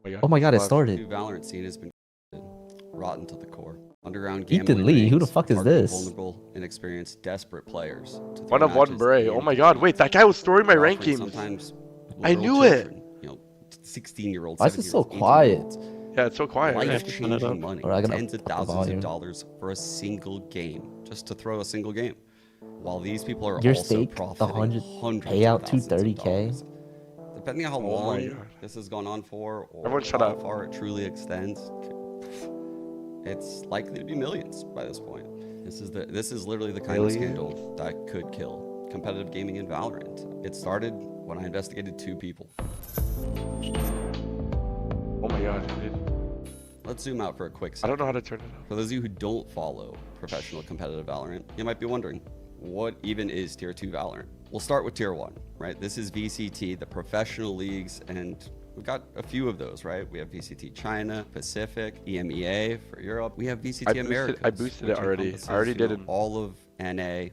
my God. Oh my God, it The started. new Valorant scene has been rotten to the core. Underground Ethan gambling Lee, who the rings, fuck is targeting this? vulnerable, inexperienced, desperate players. To throw One of one matches Bray. Oh and my God, wait, that guy was storing my they're rank offering games. sometimes I literal knew it. children, you know, 16-year-olds, Why is it so 17-year-olds, quiet? 18-year-olds. Yeah, it's so quiet. Yeah, just turn it Life-changing up. money, Or I gotta tens of up the thousands volume. of dollars for a single game, just to throw a single game. While these people are Your also stake, the profiting 100 hundreds payout of thousands of 230K. dollars. Depending on how Oh my long God. this has gone on for, or Everyone shut how up. far it truly extends, it's likely to be millions by this point. This is literally the kind of scandal that could kill competitive gaming in Valorant. It started when I investigated 2 people. Oh my God, dude. Let's zoom out for a quick I second. don't know how to turn it up. For those of you who don't follow professional competitive Valorant, you might be wondering, what even is Tier 2 Valorant? We'll start with Tier 1, right? This is VCT, the professional leagues, and we've got a few of those, right? We have VCT China, Pacific, EMEA for Europe. We have VCT America. I boosted it already. I already did it. All of NA,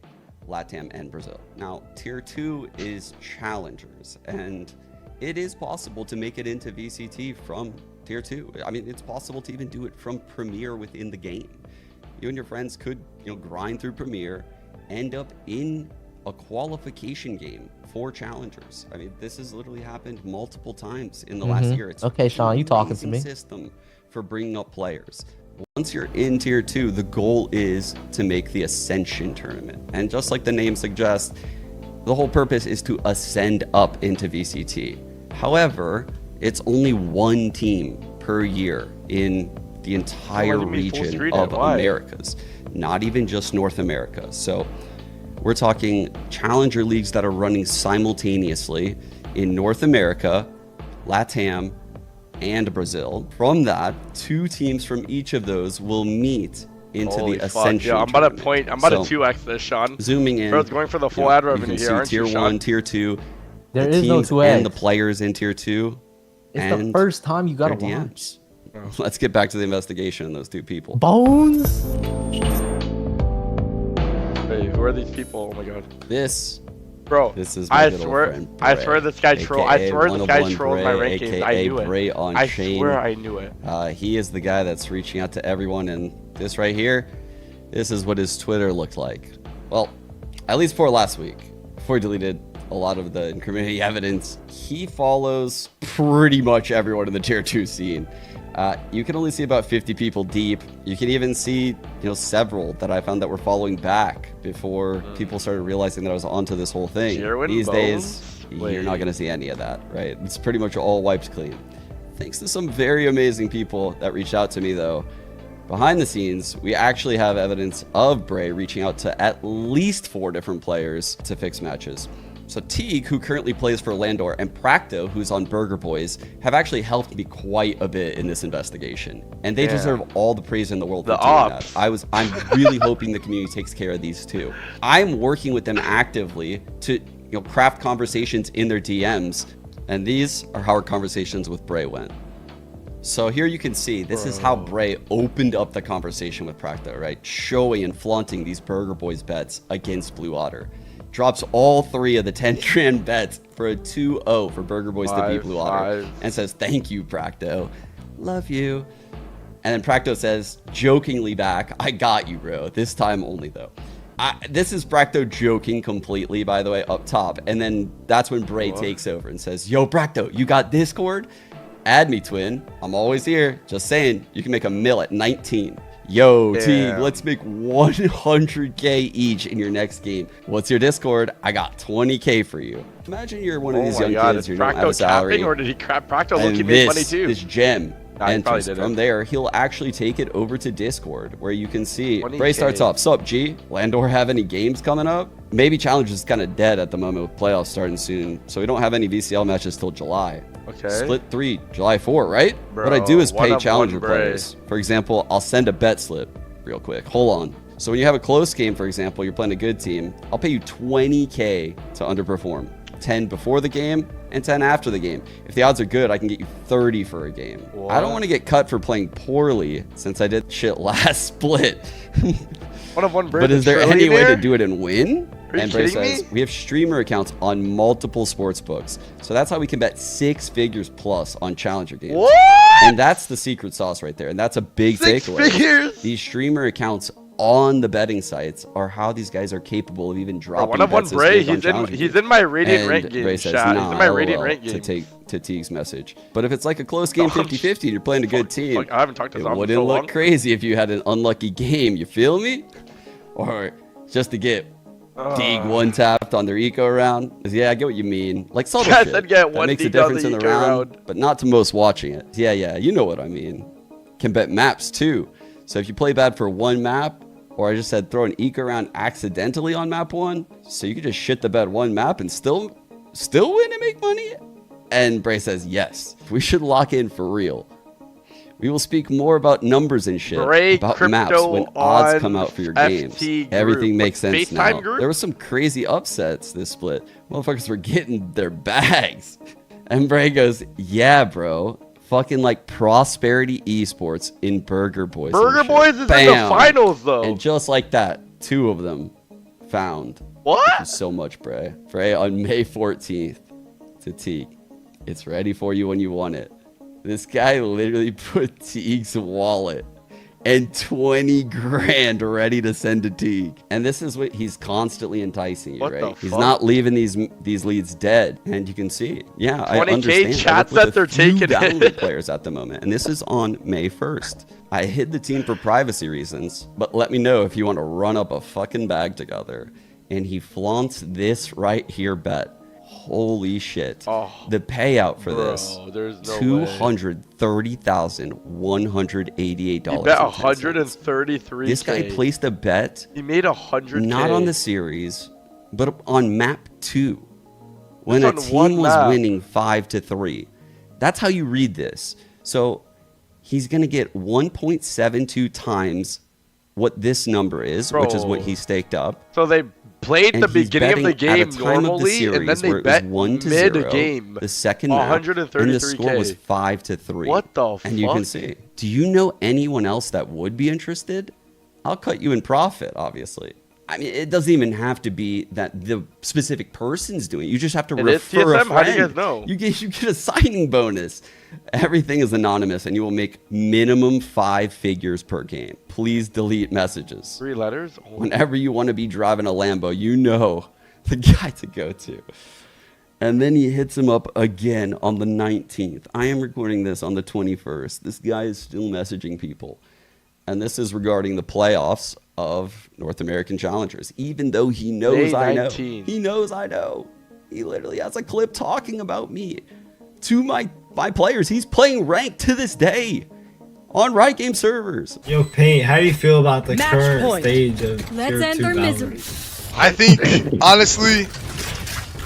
LATAM, and Brazil. Now, Tier 2 is challengers, and it is possible to make it into VCT from Tier 2. I mean, it's possible to even do it from Premier within the game. You and your friends could, grind through Premier, end up in a qualification game for challengers. I mean, this has literally happened multiple times in the last year. It's Okay, Sean, you talking to amazing me? system for bringing up players. Once you're in Tier 2, the goal is to make the Ascension tournament. And just like the name suggests, the whole purpose is to ascend up into VCT. However, it's only one team per year in the entire region of Americas, not even just North America. So we're talking challenger leagues that are running simultaneously in North America, LATAM, and Brazil. From that, 2 teams from each of those will meet into the Ascension. Yeah, I'm about to tournament. I'm about to 2x this, Sean. Zooming in, Bro's going for the full ad you revenue can here, see aren't Tier you, 1, Sean? Tier 2. There the is no teams 2x. and the players in Tier 2. It's and the first time you got their to watch. DMs. Let's get back to the investigation of those 2 people. Bones? Hey, who are these people? Oh my God. Bro, this is my I little swear, friend, I Bray, swear this guy trolled. I swear this guy 101 trolled my Bray, rankings. I knew Bray it. on I Shane. swear I knew it. He is the guy that's reaching out to everyone, and this right here, this is what his Twitter looked like. Well, at least for last week, before he deleted a lot of the incriminating evidence. He follows pretty much everyone in the Tier 2 scene. You can only see about 50 people deep. You can even see, several that I found that were following back before people started realizing that I was onto this whole thing. These days, you're not going to see any of that, right? It's pretty much all wiped clean. Thanks to some very amazing people that reached out to me, though. Behind the scenes, we actually have evidence of Bray reaching out to at least 4 different players to fix matches. So Teague, who currently plays for Landor, and Practo, who's on Burger Boys, have actually helped me quite a bit in this investigation. And they deserve all the praise in the world for doing that. I'm really hoping the community takes care of these 2. I'm working with them actively to craft conversations in their DMs. And these are how our conversations with Bray went. So here you can see, this is how Bray opened up the conversation with Practo, right? Showing and flaunting these Burger Boys bets against Blue Otter. Drops all 3 of the 10 grand bets for a 2-0 for Burger Boys to beat Blue Otter. And says, thank you, Practo. Love you. And then Practo says, jokingly back, I got you, bro. This time only, though. This is Practo joking completely, by the way, up top. And then that's when Bray takes over and says, yo, Practo, you got Discord? Add me, twin. I'm always here. Just saying, you can make a mill at 19. Yo, Teague, let's make 100K each in your next game. What's your Discord? I got 20K for you. Imagine you're one of these young kids who don't have a salary. Or did he crap Practo? Look, he And made money too. this gem. And didn't. from there, he'll actually take it over to Discord, where you can see 20K. Bray starts off. Sup, G? Landor have any games coming up? Maybe Challenge is kind of dead at the moment with playoffs starting soon, so we don't have any VCL matches till July. Okay. Split 3, July 4, right? Bro, what I do is pay one-on-one Challenger Bray. players. For example, I'll send a bet slip real quick. Hold on. So when you have a close game, for example, you're playing a good team, I'll pay you 20K to underperform. 10 before the game and 10 after the game. If the odds are good, I can get you 30 for a game. I don't want to get cut for playing poorly since I did shit last split. One of one Bray. But is there any way to do it and win? Are you And Bray kidding says, me? we have streamer accounts on multiple sports books. So that's how we can bet 6 figures plus on challenger games. What? And that's the secret sauce right there. And that's a big 6 takeaway. figures? These streamer accounts on the betting sites are how these guys are capable of even dropping One of one bets this Bray, big on challenger he's games. in my Radiant rank And game, Bray says, chat. nah, He's in my Radiant LOL, rank game. to Teague's message. But if it's like a close game 50-50 and you're playing a good team, Fuck, I haven't talked to it Zom in wouldn't so look long. crazy if you had an unlucky game. You feel me? Or just to get Teague one-tapped on their eco round. Yeah, I get what you mean. Like subtle Yes, shit. I'd get That one makes a Teague on difference the in the eco round, round. but not to most watching it. Yeah, you know what I mean. Can bet maps too. So if you play bad for one map, or I just said throw an eco round accidentally on map 1, so you could just shit the bed one map and still win and make money? And Bray says, yes, we should lock in for real. We will speak more about numbers and shit, Bray about crypto maps when odds on come out for your FT games. group. Everything Like makes sense FaceTime now. group? There was some crazy upsets this split. Motherfuckers were getting their bags. And Bray goes, yeah, bro. Fucking like Prosperity Esports in Burger Boys. and Burger shit. Boys is in the Bam. finals, though. And just like that, 2 of them found. Thank you What? so much, Bray. Bray on May 14th to Teague. It's ready for you when you want it. This guy literally put Teague's wallet and 20 grand ready to send to Teague. And this is what he's constantly enticing you, What right? the He's fuck? not leaving these leads dead. And you can see it. Yeah, I 20K understand. chat I work with that they're a few taking Valorant it. players at the moment. And this is on May 1st. I hid the team for privacy reasons, but let me know if you want to run up a fucking bag together. And he flaunts this right here bet. Holy shit. Oh, the payout for bro, this, there's no way. $230,188. He bet 133K. This guy placed a bet He made 100K. not on the series, but on map 2. When a Just on one team was map. winning 5-3. That's how you read this. So he's going to get 1.72 times what this number is, which is what Bro. he staked up. So they played And the he's beginning of the betting at a game time of the normally, and then series they where it was bet 1-0, mid-game. the second map, and the score was 5-3. What the And you can fuck? see. Do you know anyone else that would be interested? I'll cut you in profit, obviously. I mean, it doesn't even have to be that the specific person's doing it. You just have to And it's refer a TSM? friend. How do you guys know? You get a signing bonus. Everything is anonymous, and you will make minimum 5 figures per game. Please delete messages. 3 letters? Oh, Whenever you want to be driving a Lambo, you know the guy to go to. And then he hits him up again on the 19th. I am recording this on the 21st. This guy is still messaging people. And this is regarding the playoffs of North American Challengers. Even though he knows May I know. 19. He knows I know. He literally has a clip talking about me to my players. He's playing ranked to this day on Riot Game servers. Yo, Paint, how do you feel about the Match current point. stage of Let's Tier end 2 their Valorant? misery. I think honestly,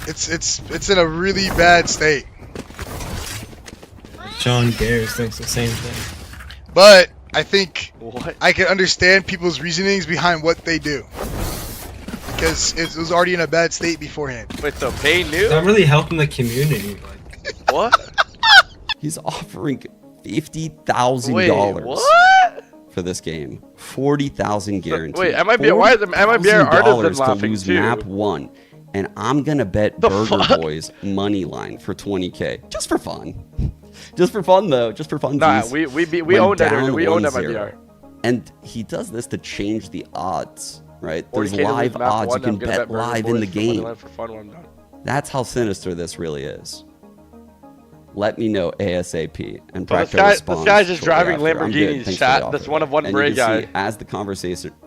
it's in a really bad state. Sean Gares thinks the same thing. But I think what? I can understand people's reasonings behind what they do because it was already in a bad state beforehand. Wait, so Pay It's new? not really helping the community. Like, What? He's offering Wait, $50,000 what? for this game. 40,000 guaranteed. Wait, why is the MIBR $40,000 artisan to laughing lose too? map 1. And I'm gonna bet The Burger fuck? Boys money line for 20K. Just for fun. Just for fun though. Just for fun. Nah, we own that. We own that MIBR. And he does this to change the odds, right? There's 40K to lose live map odds. You one, can I'm gonna bet Burger live in Boys the for money game. line for fun when I'm done. That's how sinister this really is. Let me know ASAP. And So this Practo guy- this responds guy's just shortly driving after. I'm good. Lamborghinis, Thanks chat. for the This offer. one of one And Bray you can guy. see as the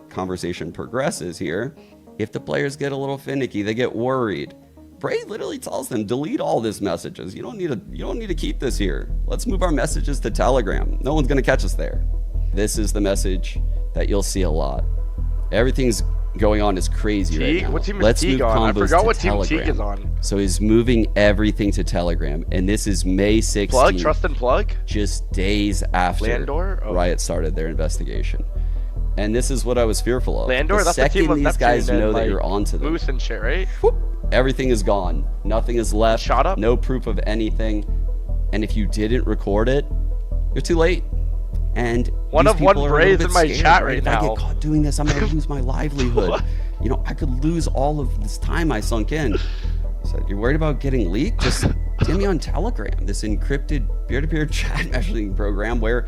conversation progresses here, if the players get a little finicky, they get worried. Bray literally tells them, delete all these messages. You don't need to keep this here. Let's move our messages to Telegram. No one's gonna catch us there. This is the message that you'll see a lot. Everything's going on is crazy Teague? right now. What team is Let's Teague move on? I combos forgot to what team Telegram. Teague is on. So he's moving everything to Telegram, and this is May 16th. Plug? Trust and plug? Just days after Landor? Oh. Riot started their investigation. And this is what I was fearful of. Landor? The That's the second team of these Neptune guys and, know that like, you're onto them, Moose and shit, right? whoop, everything is gone. Nothing is left. Shot up? No proof of anything. And if you didn't record it, you're too late. And One these of one people are a Bray little is bit in my scared, chat right? right If I now. get caught doing this, I'm gonna lose my livelihood. What? I could lose all of this time I sunk in. He said, you're worried about getting leaked? Just DM me on Telegram, this encrypted peer-to-peer chat messaging program where,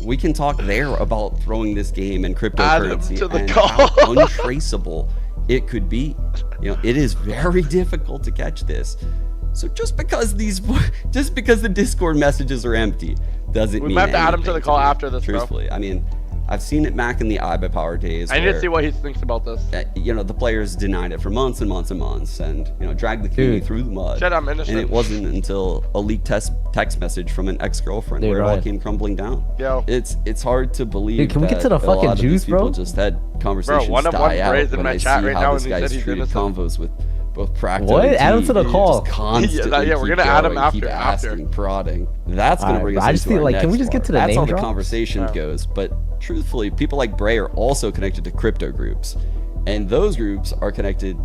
we can talk there about throwing this game and cryptocurrency and how untraceable it could be. It is very difficult to catch this. So just because the Discord messages are empty doesn't mean we might have to add him to the call after this, truthfully. I mean, I've seen it back in the IBA Power days. I need to see what he thinks about this. The players denied it for months and months and months, and dragged the community through the mud. Shit, I'm innocent. And it wasn't until a leaked text message from an ex-girlfriend where it all came crumbling down. Yo, it's hard to believe. Dude, can we get to the a lot fucking of juice, these people bro? just had conversations one of one die out Braves in when my they chat see right how now, this and he said guy's he's treated innocent. convos with both practice What? and Add him to the TV, call. just constantly Yeah, we're keep gonna add him going, keep after. asking, prodding. That's gonna Alright, bring bro, us I just into feel our like, can we next just get to the part. That's name how the drops? conversation goes. But truthfully, people like Bray are also connected to crypto groups, and those groups are connected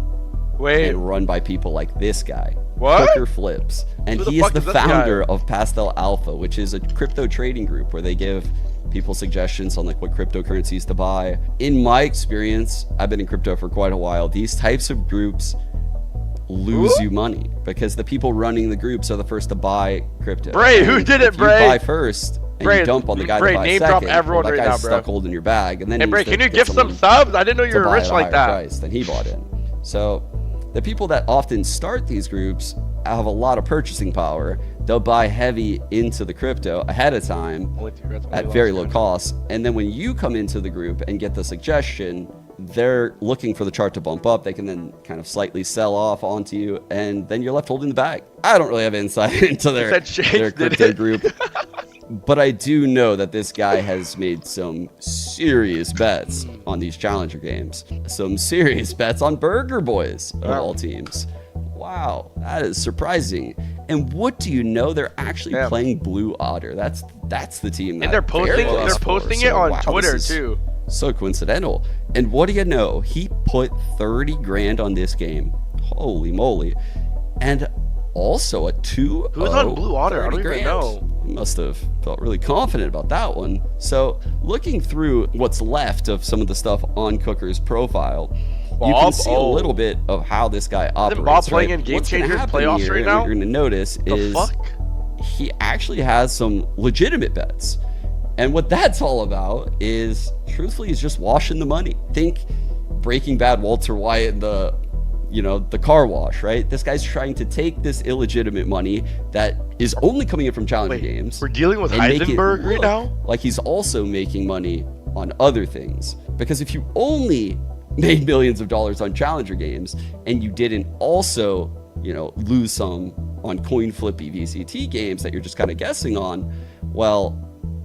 and run by people like this guy, What? Cooker Flips, and Who the he is fuck the is this founder guy? of Pastel Alpha, which is a crypto trading group where they give people suggestions on like what cryptocurrencies to buy. In my experience, I've been in crypto for quite a while. These types of groups lose you money because the people running the groups are the first to buy crypto. Bray, who And did it, if Bray? You buy first. And Bray, you dump on the guy Bray, that buys name drop second. everyone that right guy's now, bro. stuck holding your bag, and then Hey, he's Bray, the- can you gets give some someone subs? I didn't know you to were buy rich at a like higher that. price than he bought in. So the people that often start these groups have a lot of purchasing power. They'll buy heavy into the crypto ahead of time at very low cost, and then when you come into the group and get the suggestion, they're looking for the chart to bump up. They can then kind of slightly sell off onto you, and then you're left holding the bag. I don't really have insight into their Shanks did crypto it. group, but I do know that this guy has made some serious bets on these challenger games. Some serious bets on Burger Boys of all teams. Wow, that is surprising. And what do you know? They're actually playing Blue Otter. That's the team. That And they're posting Barry lost for. it So, on wow, Twitter this is too. So coincidental. And what do you know? He put 30 grand on this game. Holy moly. And also a 2-0. Who's on Blue Otter? I don't 30 even grand. know. He must have felt really confident about that one. So looking through what's left of some of the stuff on Cooker's profile, you can see a little bit of how this guy operates. Bob playing right? in Game What's gonna Changers happen playoffs here, right and now? what you're going to notice is he actually has some legitimate bets. And what that's all about is, truthfully, is just washing the money. Think Breaking Bad Walter White and the car wash, right? This guy's trying to take this illegitimate money that is only coming in from challenger games. We're dealing with and make it Heisenberg right look now? like he's also making money on other things. Because if you only made millions of dollars on challenger games and you didn't also, lose some on coin flippy VCT games that you're just kind of guessing on, well,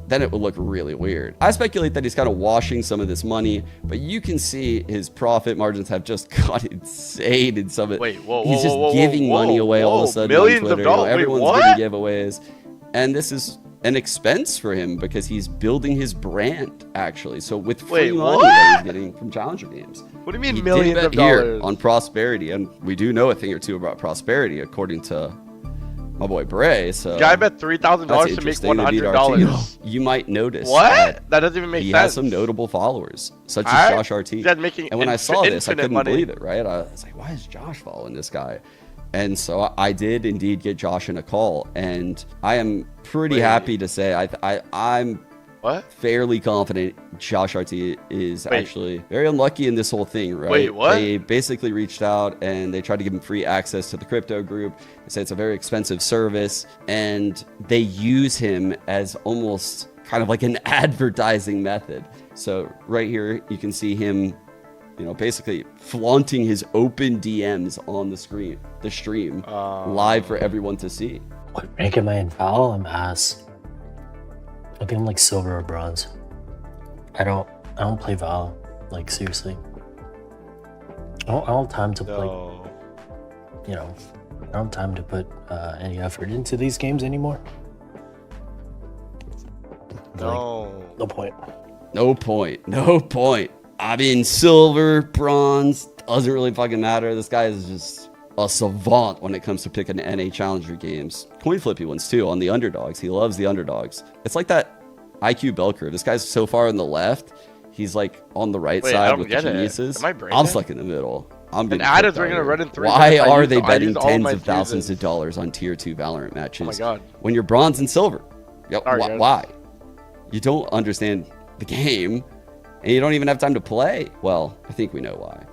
then it would look really weird. I speculate that he's kind of washing some of this money, but you can see his profit margins have just got insane in some of it. He's just giving money away all of a sudden millions on Twitter. of dollars. Everyone's giving giveaways. And this is an expense for him because he's building his brand, actually. So with free money that he's getting from challenger games. What do you mean He millions did of bet here dollars? on Prosperity, and we do know a thing or two about Prosperity, according to my boy Bray. So Guy bet $3,000 to make interesting. They beat our $100. team. You might notice What? That doesn't even make he sense. has some notable followers, such as Josh RT. That's making And when I saw this, I infinite couldn't money. believe it, right? I was like, why is Josh following this guy? And so I did indeed get Josh in a call, and I am pretty happy to say I'm fairly confident Josh RT is actually very unlucky in this whole thing, right? Wait, what? They basically reached out and they tried to give him free access to the crypto group. They said it's a very expensive service, and they use him as almost kind of like an advertising method. So right here, you can see him, basically flaunting his open DMs on the stream live for everyone to see. What rank am I in Val? I'm ass. I think I'm like silver or bronze. I don't play Val, like seriously. I don't have time to play. I don't have time to put any effort into these games anymore. No point. No point. I mean, silver, bronze, doesn't really fucking matter. This guy is just a savant when it comes to picking NA Challenger games. Coin flippy ones too, on the underdogs. He loves the underdogs. It's like that IQ bell curve. This guy's so far on the left, He's like on the right Wait, I side don't with the get it. geniuses. Am I brain I'm dead? stuck in the middle. I'm And getting adders cooked are out gonna here. run in three. Why because I are used- they I betting used all tens my of thousands fuses. of dollars on tier 2 Valorant matches? Oh my god. When you're bronze and silver. Yep. Sorry, guys. Why? You don't understand the game, and you don't even have time to play. Well, I think we know why.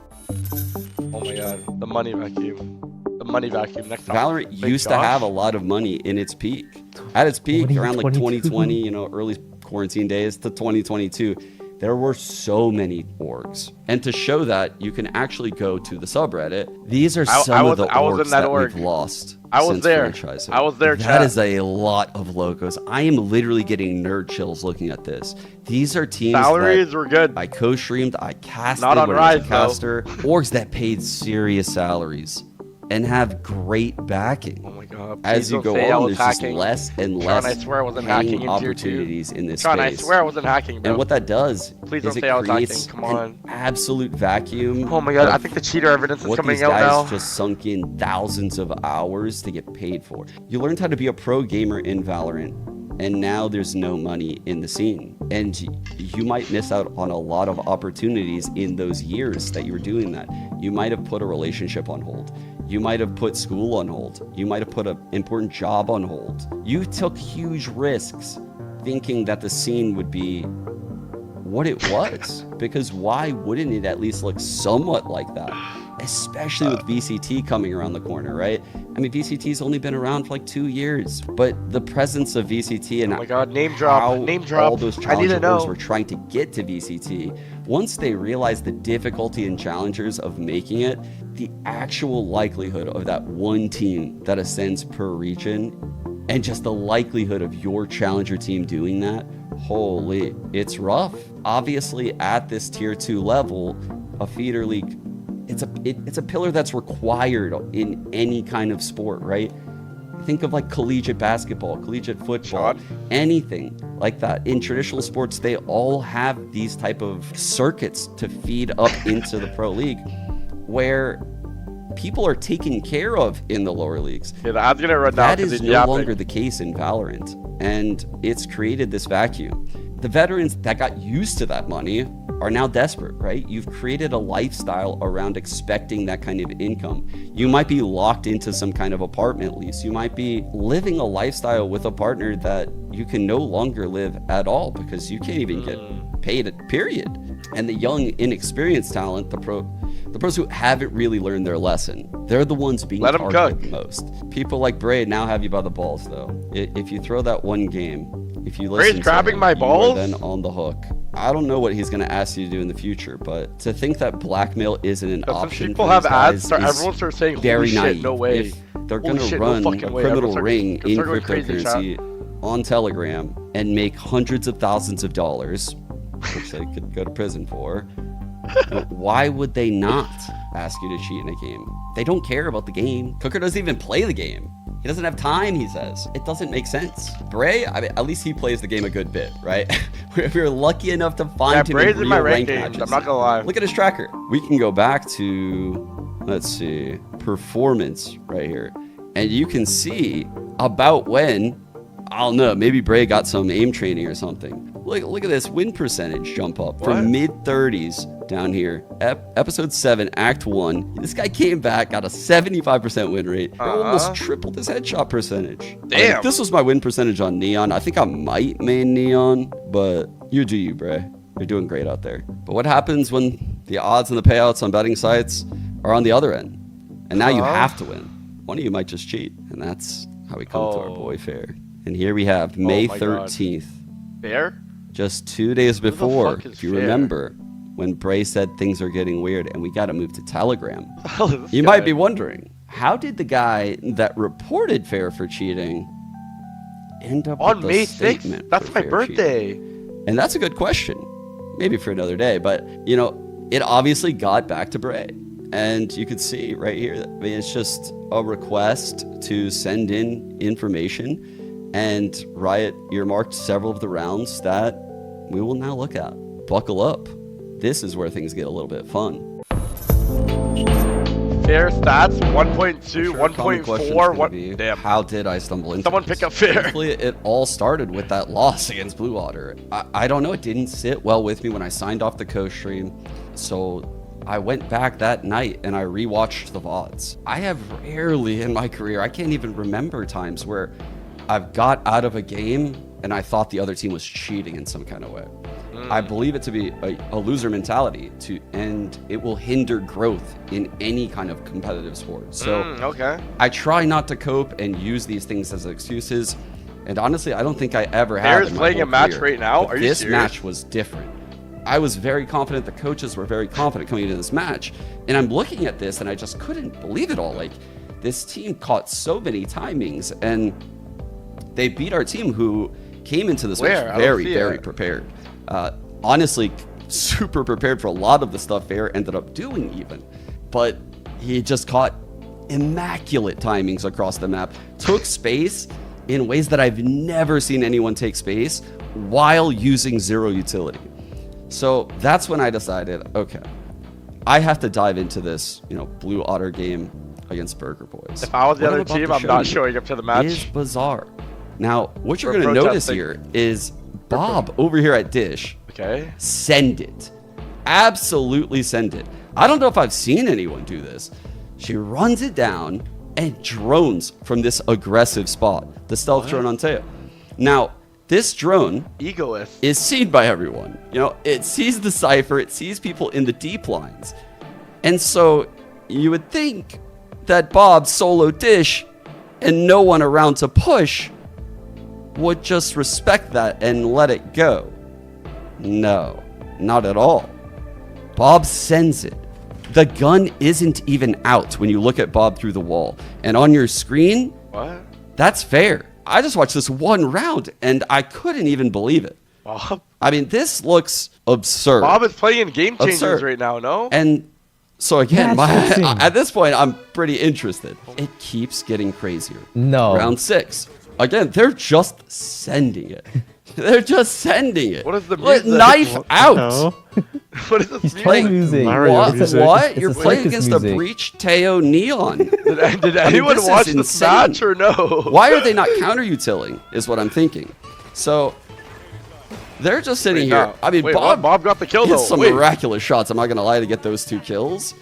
Oh my god. The money vacuum. The money vacuum. Next time. Valorant used to have a lot of money in its peak. At its peak, around like 2020, you know, early quarantine days to 2022, there were so many orgs. And to show that, you can actually go to the subreddit. These are some of the orgs that we've lost. I was since there. franchising. I was there, That chat. is a lot of logos. I am literally getting nerd chills looking at this. These are teams Salaries that were good. I co-streamed, I casted Not on when I was Rise, a though. caster. Orgs that paid serious salaries and have great backing. Oh my god. As Please you don't go say I on, was there's just hacking. less and Sean, less I swear I wasn't paying hacking in tier 2. opportunities in this Sean, I space. swear I wasn't hacking, bro. And what that does Please is don't it say I was hacking. creates Come an on. absolute vacuum. Oh my god, I of think the cheater evidence is what coming these out guys now. just sunk in thousands of hours to get paid for. You learned how to be a pro gamer in Valorant, and now there's no money in the scene. And you might miss out on a lot of opportunities in those years that you were doing that. You might have put a relationship on hold. You might have put school on hold. You might have put an important job on hold. You took huge risks thinking that the scene would be what it was. Because why wouldn't it at least look somewhat like that? Especially with VCT coming around the corner, right? I mean, VCT's only been around for like 2 years, but the presence of VCT and Oh my god, name drop. how Name drop. all those I need to challengers know. were trying to get to VCT, once they realized the difficulty and challengers of making it, the actual likelihood of that one team that ascends per region, and just the likelihood of your challenger team doing that, holy, it's rough. Obviously, at this tier 2 level, a feeder league, it's a pillar that's required in any kind of sport, right? Think of like collegiate basketball, collegiate football, anything like that. In traditional sports, they all have these type of circuits to feed up into the pro league where people are taken care of in the lower leagues. Yeah, the ad's gonna run down. That is no longer the case in Valorant, and it's created this vacuum. The veterans that got used to that money are now desperate, right? You've created a lifestyle around expecting that kind of income. You might be locked into some kind of apartment lease. You might be living a lifestyle with a partner that you can no longer live at all because you can't even get paid, period. And the young, inexperienced talent, the pros who haven't really learned their lesson, they're the ones being Let 'em targeted cook. the most. People like Braid now have you by the balls, though. If you throw that one game, if you listen Braid's to grabbing him, my you are balls? then on the hook. I don't know what he's going to ask you to do in the future, but to think that blackmail isn't an Since option people for have these ads, guys is everyone starts saying, holy very shit, naive. no way. If they're Holy going to shit, no run a fucking way. criminal Everyone ring starts- in start going crazy, chat. cryptocurrency on Telegram and make hundreds of thousands of dollars, which they could go to prison for, why would they not ask you to cheat in a game? They don't care about the game. Cooker doesn't even play the game. He doesn't have time, he says. It doesn't make sense. Bray, I mean, at least he plays the game a good bit, right? We're lucky enough to find him Bray's in in my real rank rank games. matches. I'm not gonna lie. Look at his tracker. We can go back to, let's see, performance right here. And you can see about when, I don't know, maybe Bray got some aim training or something. Look at this win percentage jump up from mid-30s down here. Episode 7, Act 1. This guy came back, got a 75% win rate. Almost tripled his headshot percentage. Damn. This was my win percentage on Neon. I think I might main Neon, but you do you, Bray. You're doing great out there. But what happens when the odds and the payouts on betting sites are on the other end? And now you have to win. One of you might just cheat. And that's how we come to our boy Fair. And here we have May my God. 13th. Fair? Just 2 days the before, fuck is if you Fair? remember, when Bray said things are getting weird and we got to move to Telegram. This You guy. might be wondering, how did the guy that reported Fair for cheating end up On with a May 6th? statement That's for my Fair birthday. cheating? And that's a good question. Maybe for another day. But, you know, it obviously got back to Bray. And you can see right here, I mean, it's just a request to send in information. And Riot earmarked several of the rounds that we will now look at. Buckle up. This is where things get a little bit fun. Fair stats 1.2, Sure, a common question's 1.4. gonna What? be, Damn. how did I stumble into Someone this? pick up fair. Thankfully, it all started with that loss against Blue Water. I don't know, it didn't sit well with me when I signed off the co-stream. So I went back that night and I rewatched the VODs. I have rarely in my career, I can't even remember times where I've got out of a game and I thought the other team was cheating in some kind of way. I believe it to be a loser mentality and it will hinder growth in any kind of competitive sport. So Okay. I try not to cope and use these things as excuses. And honestly, I don't think I ever have. Fair's in my playing whole a match career. right now? But Are you this serious? match was different. I was very confident. The coaches were very confident coming into this match. And I'm looking at this and I just couldn't believe it all. Like, this team caught so many timings and they beat our team who came into this Where? I match don't very, see very it. prepared. Honestly, super prepared for a lot of the stuff Fair ended up doing even. But he just caught immaculate timings across the map, took space in ways that I've never seen anyone take space while using zero utility. So that's when I decided, okay, I have to dive into this, Blue Otter game against Burger Boys. If I was the What other about team, to I'm show not you showing up to the is match. bizarre. Now, what you're We're going to notice protesting. here is Bob over here at Dish, Okay. send it. Absolutely send it. I don't know if I've seen anyone do this. She runs it down and drones from this aggressive spot, the stealth drone on Teo. Now, this drone Egoist. is seen by everyone. It sees the cipher, it sees people in the deep lines. And so you would think that Bob solo Dish and no one around to push would just respect that and let it go. No, not at all. Bob sends it. The gun isn't even out when you look at Bob through the wall. And on your screen, What? that's Fair. I just watched this one round and I couldn't even believe it. Bob? I mean, this looks absurd. Bob is playing in Game Changers Absurd. right now, no? And so again, That's insane. at this point, I'm pretty interested. It keeps getting crazier. No. Round 6. Again, they're just sending it. They're just sending it. What is the What, music? knife What the out? hell? What is this He's music? playing music. Mario What? music. What? It's You're a playing circus against music. a breached Teo Neon. Did anyone this is watch this insane. match or no? Why are they not counter-utiling is what I'm thinking. So they're just sitting Wait, here. no. I mean, Wait, Bob, what? Bob got the kill, hits though. some Wait. miraculous shots. I'm not going to lie to get those 2 kills.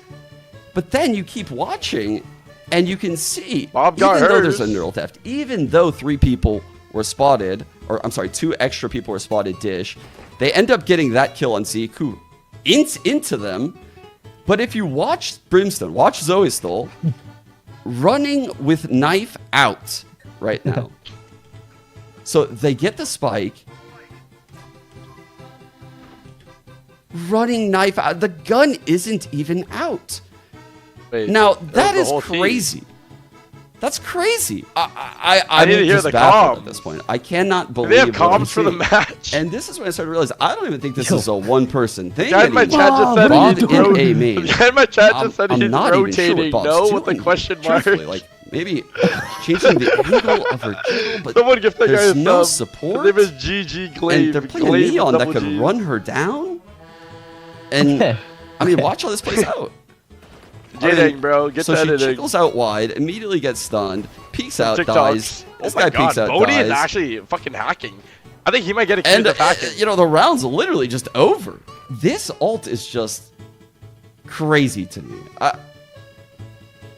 But then you keep watching and you can see, Bob got even though there's hers. a neural theft, even though 3 people were spotted, or I'm sorry, 2 extra people were spotted Dish, they end up getting that kill on Ziku into them. But if you watch Brimstone, watch Zoe Stoll running with knife out right now. So they get the spike, running knife out. The gun isn't even out. Wait, Now that that was is the whole team. crazy. That's crazy. I'm need to hear just the baffled at comms. this point. I cannot Do believe they have what I'm comms for the seeing. match? And this is when I started to realize I don't even think this is a one-person thing. guy in my anymore. chat just said Bob he's in a The main. guy in my chat just said I'm he's not even sure rotating. what Bob's No, with a doing, question mark. truthfully. Like maybe changing the angle of her jiggle, but Someone give that guy there's a no sub. support. His name is GG Glaive. And they're playing a Glaive Neon that double could G. run her down. And Okay. I mean, watch how this plays out. Getting, bro. Get so that she in. jiggles out wide, immediately gets stunned, peeks out, TikToks. dies. Oh This my guy god, peeks out, Bodhi dies. is actually fucking hacking. I think he might get accused And of hacking. the round's literally just over. This ult is just crazy to me.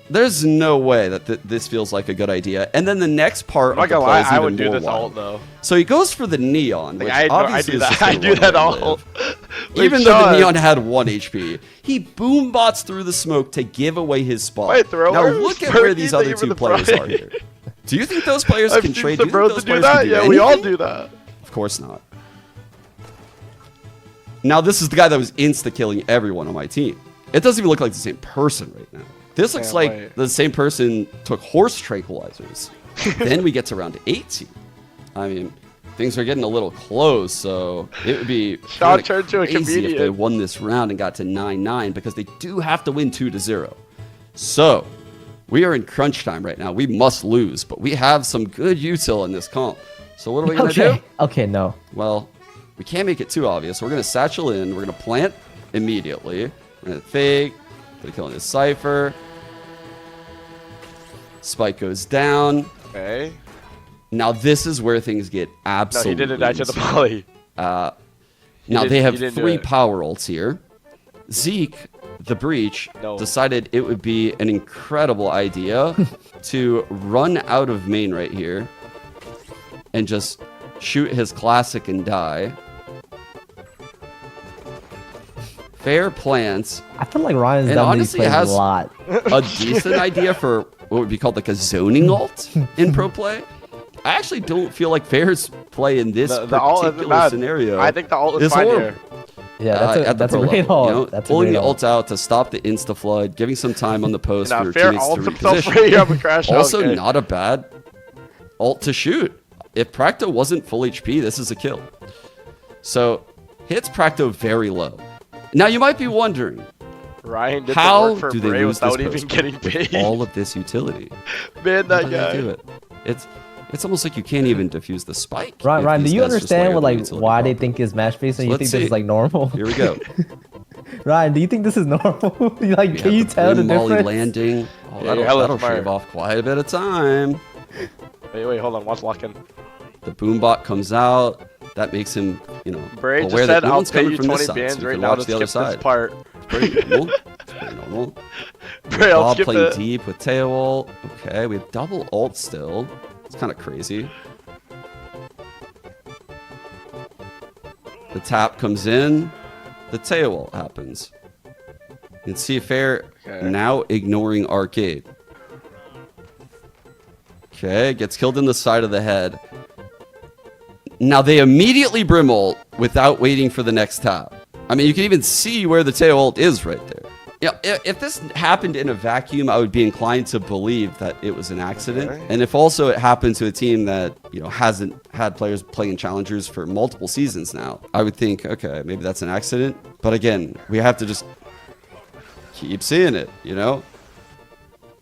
There's no way that this feels like a good idea. And then the next part I'm not of the gonna play lie, is I even would do more this wild. ult though. So he goes for the Neon, Like, which I obviously do is that. just I gonna do run that away all. live. Even though Sean, the Neon had 1 HP, he boom bots through the smoke to give away his spot. Wait, thrower? Now look at where these Thank other you for 2 the players pride. are here. Do you think those players I've can seen trade? some Do you think bros those to do players can that. do Yeah, we all anything? do that. Of course not. Now this is the guy that was insta-killing everyone on my team. It doesn't even look like the same person right now. This looks Damn, like wait. the same person took horse tranquilizers. Then we get to round 18. I mean, things are getting a little close, so it would be Sean kinda turned to a crazy if they comedian. won this round and got to 9-9 because they do have to win 2-0. So we are in crunch time right now. We must lose, but we have some good util in this comp. So what are we gonna do? Okay. Okay, no. Well, we can't make it too obvious. We're gonna satchel in. We're gonna plant immediately. We're gonna fake. Gonna kill this cipher. Spike goes down. Okay. Now this is where things get No, absolutely he didn't die to the insane. poly. Now didn't- they have he didn't do 3 it. power ults here. Zeke, the breach, No. decided it would be an incredible idea to run out of main right here and just shoot his classic and die. Fair plants. I feel like Ryan's And done these honestly, it plays has- a lot. A decent idea for what would be called like a zoning ult in pro play. I actually don't feel like Fair's play in this The ult isn't particular bad. scenario. I think the ult is is fine horrible. here. Yeah, At the that's a pro great level, ult. you know, That's a pulling great the ult. ult out to stop the insta flood, giving some time on the post Nah, for your Fair teammates to ults himself reposition. right up a crash. Also, okay. not a bad ult to shoot. If Practo wasn't full HP, this is a kill. So, hits Practo very low. Now, you might be wondering, Ryan did how the work for do they Bray lose this without even post getting paid. all of this utility? Man, How that do they guy. do it? It's almost like you can't even defuse the spike. if Ryan, these do you guys just understand layer what the like utility why they properly. think is match based and you Let's think this see. is like normal? Here we go. Ryan, do you think this is normal? like, We can have you the tell the Brim Molly difference? landing. Oh, Yeah, that'll hella that'll smart. shave off quite a bit of time. Wait, hold on. Watch locking. The boombot comes out. That makes him, Bray aware just that said, no I'll one's pay coming you from 20 this side, so bands we right can now watch to the other skip this side. part. Pretty normal. It's pretty normal. Bray, I'll Bob skip playing it. deep with tail ult. Okay, we have double ult still. It's kind of crazy. The tap comes in. The tail ult happens. You can see Fair Okay. now ignoring Arcade. Okay, gets killed in the side of the head. Now they immediately Brim ult without waiting for the next tap. I mean, you can even see where the tail ult is right there. Yeah, if this happened in a vacuum, I would be inclined to believe that it was an accident. Okay. And if also it happened to a team that, hasn't had players playing challengers for multiple seasons now, I would think, okay, maybe that's an accident. But again, we have to just keep seeing it,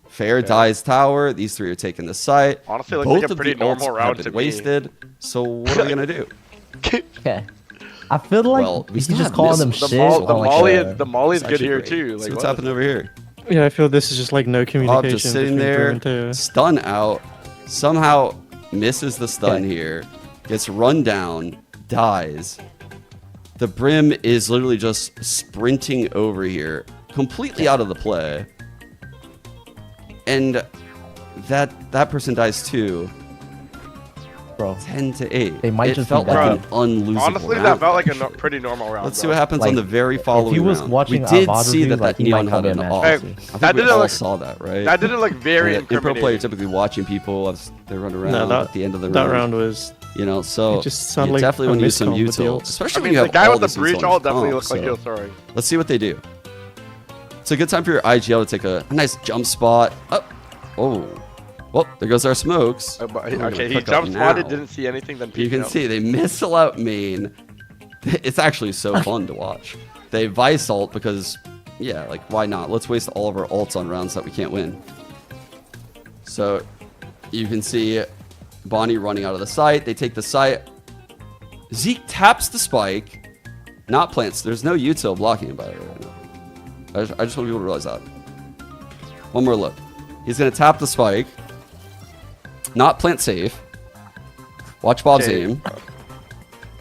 Fair dies tower. These 3 are taking the site. Honestly, it looks Both like a of pretty the normal ults round have to been me. wasted. So what are we gonna do? Okay. I feel like Well, we he's still just have calling them missiles. shit. The on, like, Molly a- is the Molly's It's good actually here great. too. See Like what's what? happening over here? Yeah, I feel this is just like no Bob communication. just sitting between Brim there, and Teo. stun out, somehow misses the stun here, gets run down, dies. The Brim is literally just sprinting over here, completely out of the play. And that person dies too. bro. 10-8. They might it just be felt like bad. an unlosable Honestly, round, that felt like a actually. pretty normal round. Let's see bro. what happens Like, on the very following he was round. watching We did VOD see reviews, that like, that he might Neon not had be an a match off. Hey, I That think that we didn't all look- saw that, right? That didn't look very In pro play, you're incriminating. typically watching people as they run around No, at the end of the that round. round was. So It just sounded you like definitely a want to use some miscom with the util, ults. especially I when mean, you the have guy all with the this breach util all on definitely comp, looked like he so was throwing. Let's see what they do. It's a good time for your IGL to take a nice jump spot. Oh, well, there goes our smokes. But We're gonna okay, he cook up jump spotted, now. didn't see anything, then You peeked can out. see they missile out main. It's actually so fun to watch. They Vice ult because, yeah, like why not? Let's waste all of our ults on rounds that we can't win. So you can see Bonnie running out of the site. They take the site. Zeke taps the spike, not plants. There's no util blocking him by the way right now. I just want people to realize that. One more look. He's gonna tap the spike, not plant safe. Watch Bob's Okay. aim.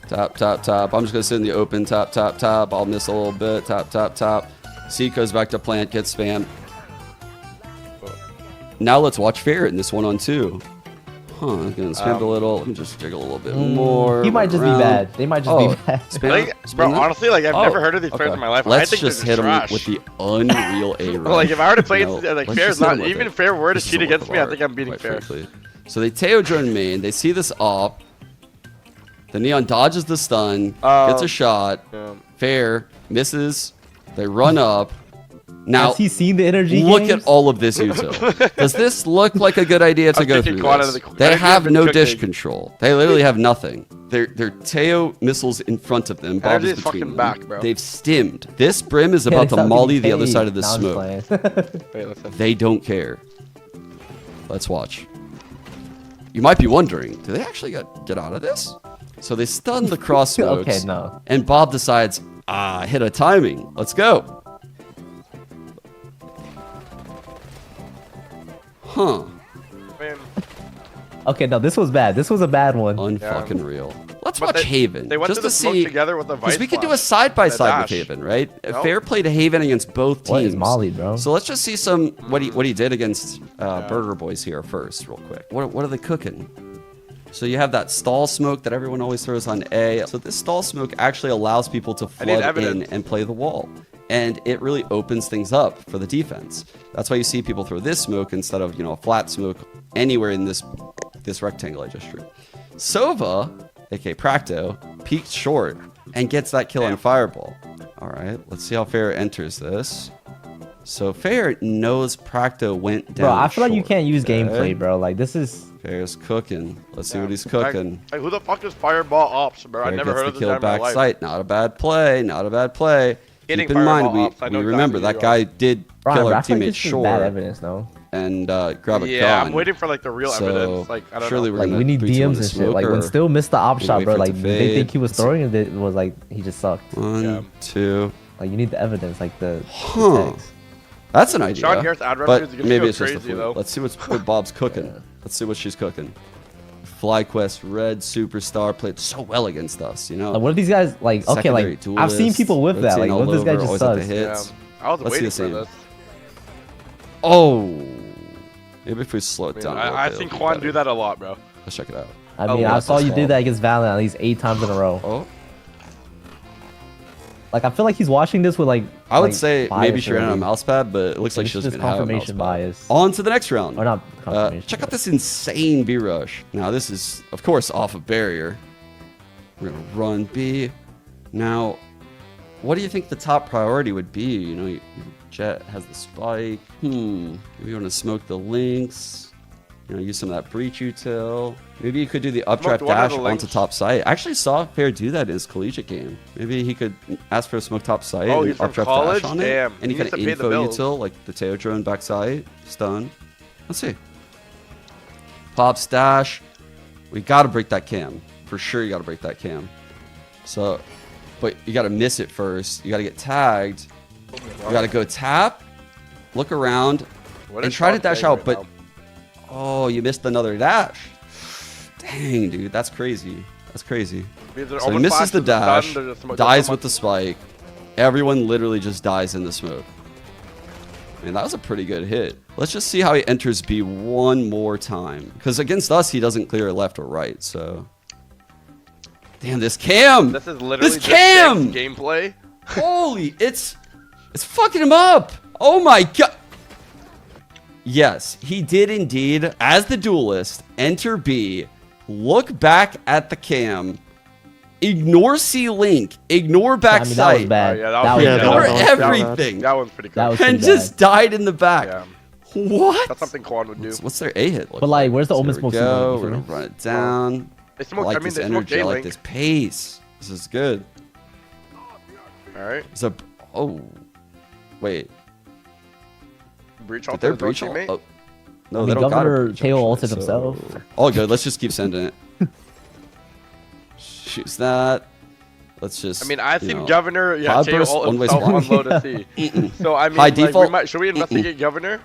Tap, tap, tap. I'm just going to sit in the open. Tap, tap, tap. I'll miss a little bit. Tap, tap, tap. C goes back to plant. Gets spam. Now let's watch Fair in this 1-on-2. Huh. I'm going to spam a little. Let me just jiggle a little bit more. He might just around. be bad. They might just Oh, be bad. spam, I think, bro, spam that? honestly, like I've Oh, never heard of these players okay. in my life. I Let's think just they're hit him trash. with the unreal A run. Like if I were to play, No, like let's Fair's just hit not him with even it. Fair were to This is cheat a against work me. I of think I'm beating art, Fair. quite frankly. So they Teo drone main. They see this off. The Neon dodges the stun. Gets a shot. Fair misses. They run up. Now Has he seen the energy? look games? at all of this util. Does this look like a good idea to I'm go thinking through quad this? out of the- They I've have been no cooking. dish control. They literally have nothing. They're Teo missiles in front of them. Bob Energy is is between fucking them. back, bro. They've stimmed. This Brim is Yeah, about they to stop molly getting the other paid. side of the No, I'm smoke. just playing. Wait, listen. They don't care. Let's watch. You might be wondering, do they actually get out of this? So they stun the cross smokes. Okay, no. And Bob decides, hit a timing. Let's go. Huh. Okay, no, this was bad. This was a bad one. Unfucking real. Let's But watch Haven. They went just to the smoke see. together with the Vice Because we could do a Flash side by and a side with dash. Haven, right? No. Fair play to Haven against both teams. What is Molly, bro? So let's just see some what he did against Burger Boys here first, real quick. What are they cooking? So you have that stall smoke that everyone always throws on A. So this stall smoke actually allows people to I need flood in evidence. and play the wall. And it really opens things up for the defense. That's why you see people throw this smoke instead of, a flat smoke anywhere in this rectangle I just drew. Sova, aka Practo, peeks short and gets that kill on Fireball. All right, let's see how Fair enters this. So Fair knows Practo went down. Bro, I feel like you short. can't use Okay. gameplay, bro. Like, this is... Fair's cooking. Let's see Yeah. what he's cooking. Like, who the fuck is Fireball Ops, bro? I Fair never gets heard the of this kill guy in my back life. sight. Not a bad play. Not a bad play. Hitting Keep in mind, Fireball we ops, I know remember exactly that who you guy did Brian, kill bro, our I feel like teammate this is bad short evidence, no? and grab a Yeah, gun. I'm waiting for like the real So, evidence. Like, I don't surely know. we're Like, gonna we need 3-2 DMs on and the shit. Like, when smoker. Still missed the op We shot, wait bro, for it like, to did they think fade. he was Let's see. throwing it? It was like, he just sucked. One, Yeah. 2. Like, you need the evidence, like, the Huh. text. That's an idea. Sean Garrett's ad revenue But is gonna maybe go it's just a crazy, fluke. though. Let's see what Bob's cooking. Let's see what she's cooking. FlyQuest Red Superstar played so well against us, Like, what if these guys, like, okay, Secondary like, I've seen duelist, people with that. Like, rotating what if this all guy over, just always at the sucks? hits. Yeah. I was Let's see waiting the for same. this. Oh, maybe if we slow it I, down. mean, a little I bit, think it'll be Juan better. do that a lot, bro. Let's check it out. I mean, Oh, I saw you small. do that against Valorant at least 8 times in a row. Oh, Like, I feel like he's watching this with, like, I would like, say bias maybe she ran out of already. mouse pad, but it looks like This she is doesn't just even have a mouse confirmation pad. bias. On to the next round. Or not confirmation. Check out this insane B rush. Now this is, of course, off of barrier. We're gonna run B. Now, what do you think the top priority would be? Your Jet has the spike. Maybe you want to smoke the links. Use some of that breach util. Maybe you could do the updraft Smoked one of dash the onto links. top site. I actually saw Fair do that in his collegiate game. Maybe he could ask for a smoke top site Oh, and he's from updraft college? dash on Damn. it. And he He could needs to pay the info bills. util like the Teo drone backside. Stun. Let's see. Pops dash. We got to break that cam. For sure, you got to break that cam. So, but you got to miss it first. You got to get tagged. You got to go tap, look around, What and is try to Sean dash saying out. right But now? oh, you missed another dash. Dang, dude, that's crazy. That's crazy. Because they're So he almost misses the flashes dash, stun, they're just- dies with the spike. Everyone literally just dies in the smoke. Man, that was a pretty good hit. Let's just see how he enters B one more time. Because against us, he doesn't clear left or right, so. Damn, this cam! This is literally This just cam! Shanks gameplay. Holy, it's fucking him up. Oh my god. Yes, he did indeed, as the duelist, enter B, look back at the cam, ignore C-Link, ignore I back mean, that was sight, bad. Oh, yeah, that that was was- ignore bad. that was- everything, That one's pretty That cool. was and pretty just bad. died in the back. Yeah. What? That's something Quan would do. What's their A hit look But, like, where's the So Omen here we smoke signal? go. You We're feel gonna me? run it down. They I smoked, like I mean, this they smoked energy. I like J-Link. this pace. This is good. Alright. It's a. Oh, wait. Breach Did ult their to his own breach? teammate? Oh, no, I they mean, don't got a Governor breach, Teo actually, ulted himself. All good. Let's just keep sending it. Shoots that. Let's just. I mean, I you think know, Governor, yeah, Cloud Teo burst, ult one-way himself on spawn. low to C. So, I mean, High like, default. should we investigate Governor?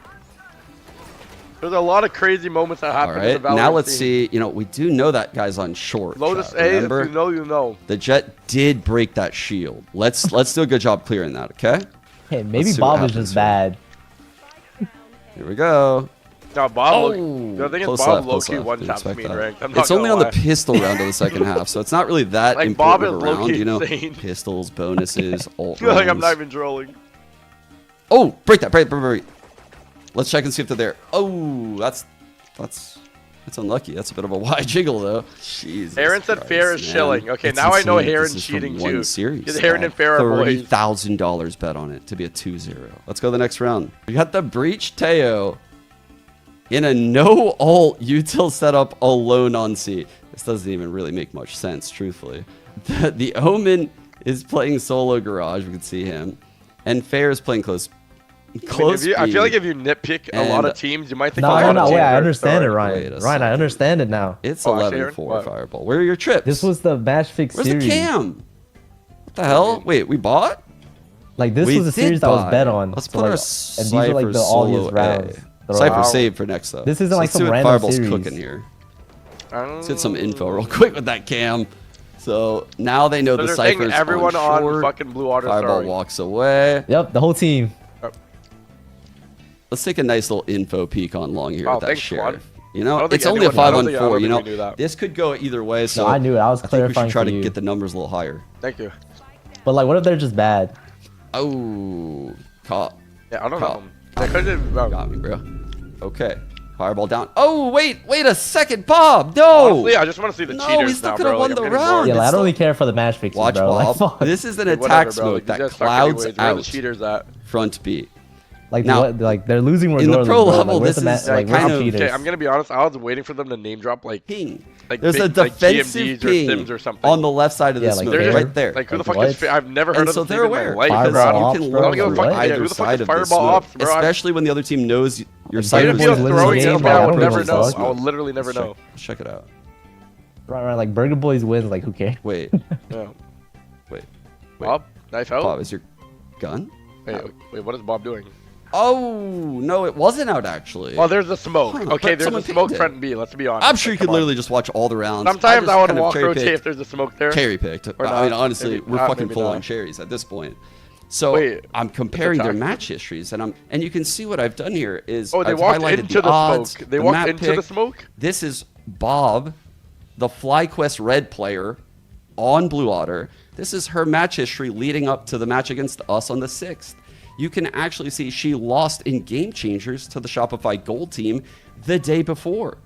There's a lot of crazy moments that All happen in right. the Valorant Now let's scene. see. We do know that guy's on short. Lotus chat, A, if remember? you know, you know. The Jet did break that shield. Let's do a good job clearing that. Okay. Hey, maybe see what Bob is happens just here. bad. Here we go. Now, Bob, Oh, the thing is, close Bob left, close low-key left. one Didn't taps expect me in that. ranked. I'm not It's only on gonna the lie. pistol round of the second half, so it's not really that Like, Bob important is of a round. low-key insane. Pistols, bonuses, ult Like, I'm rounds. not even trolling. Oh, break that, break. Let's check and see if they're there. Oh, that's unlucky. That's a bit of a wide jiggle though. Jesus. Aaron said Christ, Fair is man. shilling. Okay, It's now I know insane that Aaron's this is from cheating one too. Series. Because Aaron and Fair are boys. $30,000 bet on it to be a 2-0. Let's go to the next round. We got the Breach Teo in a no ult util setup alone on C. This doesn't even really make much sense, truthfully. The Omen is playing solo Garage. We can see him, and Fair is playing close. I feel B. like if you nitpick a lot And- of teams, you might think No, a lot no, of wait, teams I are understand it, throwing. Wait Ryan. a Ryan, I second. understand it now. It's Oh, actually, 11-4 Aaron? Fireball. Where are your trips? This was the match fix Where's series. the cam? What the hell? Wait, we bought? Like, this We was a did series that was buy. bet on. Let's So, put our like, and these are like Cypher the all solo his rounds. A. They're Cypher like- save for next though. This isn't So like let's see some what random Fireball's series. cooking here. Let's get some info real quick with that cam. So now they know So the they're saying Cypher's everyone on on short. fucking Blue Water. Fireball Sorry. walks away. Yep, the whole team. Let's take a nice little info peek on long here Wow, with that thanks, sheriff. Squad. You I know, don't think it's only a anyone- I don't 5-on-4. You think know, we knew that. this could go either way. So No, I knew it. I was I think we clarifying should try for to you. get the numbers a little higher. Thank you. But like, what if they're just bad? Oh, caught. Yeah, I don't Cop. know. They could have. Got me, bro. Okay. Fireball down. Oh, wait a second, Bob. No. Honestly, I just want to see the No, cheaters he still now, could've bro. won Like, the I'm getting round. bored. Yeah, like, I it's don't really still- care for the match fixing, Watch, bro. Like, Bob. fuck. This is an Dude, attack whatever, bro. smoke You that guys suck clouds anyways. Where are the out cheaters at? front B. Like, Now, what, like they're losing in the regardless. pro bro. level, like, where's this the is like, kind where's of- the cheaters? Okay, I'm gonna be honest. I was waiting for them to name drop like Ping. Like There's a big, like, defensive GMDs or ping Sims or something. on the left side of the Yeah, like smoke, They're there. just right there. Like who the Like, fuck is? what? I've never heard And of so them they're in my aware life, because bro. Fireball you ops, can bro. learn I don't give a from fuck. Yeah, either who the fuck side is of the Fireball smoke, ops, bro? especially when the other team knows your Even side if is he was Cyberboys throwing wins it, the bro, game, I bro. would I never don't know. give a I would literally never Let's know. check it out. Right, like Burger Boys wins. Like, who cares? Wait, Yeah. wait. Bob, knife out. Bob, is your gun? Wait, what is Bob doing? Oh, no, it wasn't out actually. Oh, there's the smoke. Huh, Okay, but there's someone a smoke picked it. front B. Let's be honest. I'm sure you Like, could come on. literally just watch all the rounds. Sometimes I just would kind of walk cherry-picked- rotate if there's a smoke there. Cherry picked. Or I mean, not. honestly, Maybe- we're fucking maybe full not. on cherries at this point. So Wait, I'm comparing their attack. match histories, and you can see what I've done here is Oh, they I've walked highlighted into the odds, smoke. They the walked map into pick. the smoke. This is Bob, the FlyQuest Red player on Blue Otter. This is her match history leading up to the match against us on the 6th. You can actually see she lost in Game Changers to the Shopify Gold team the day before.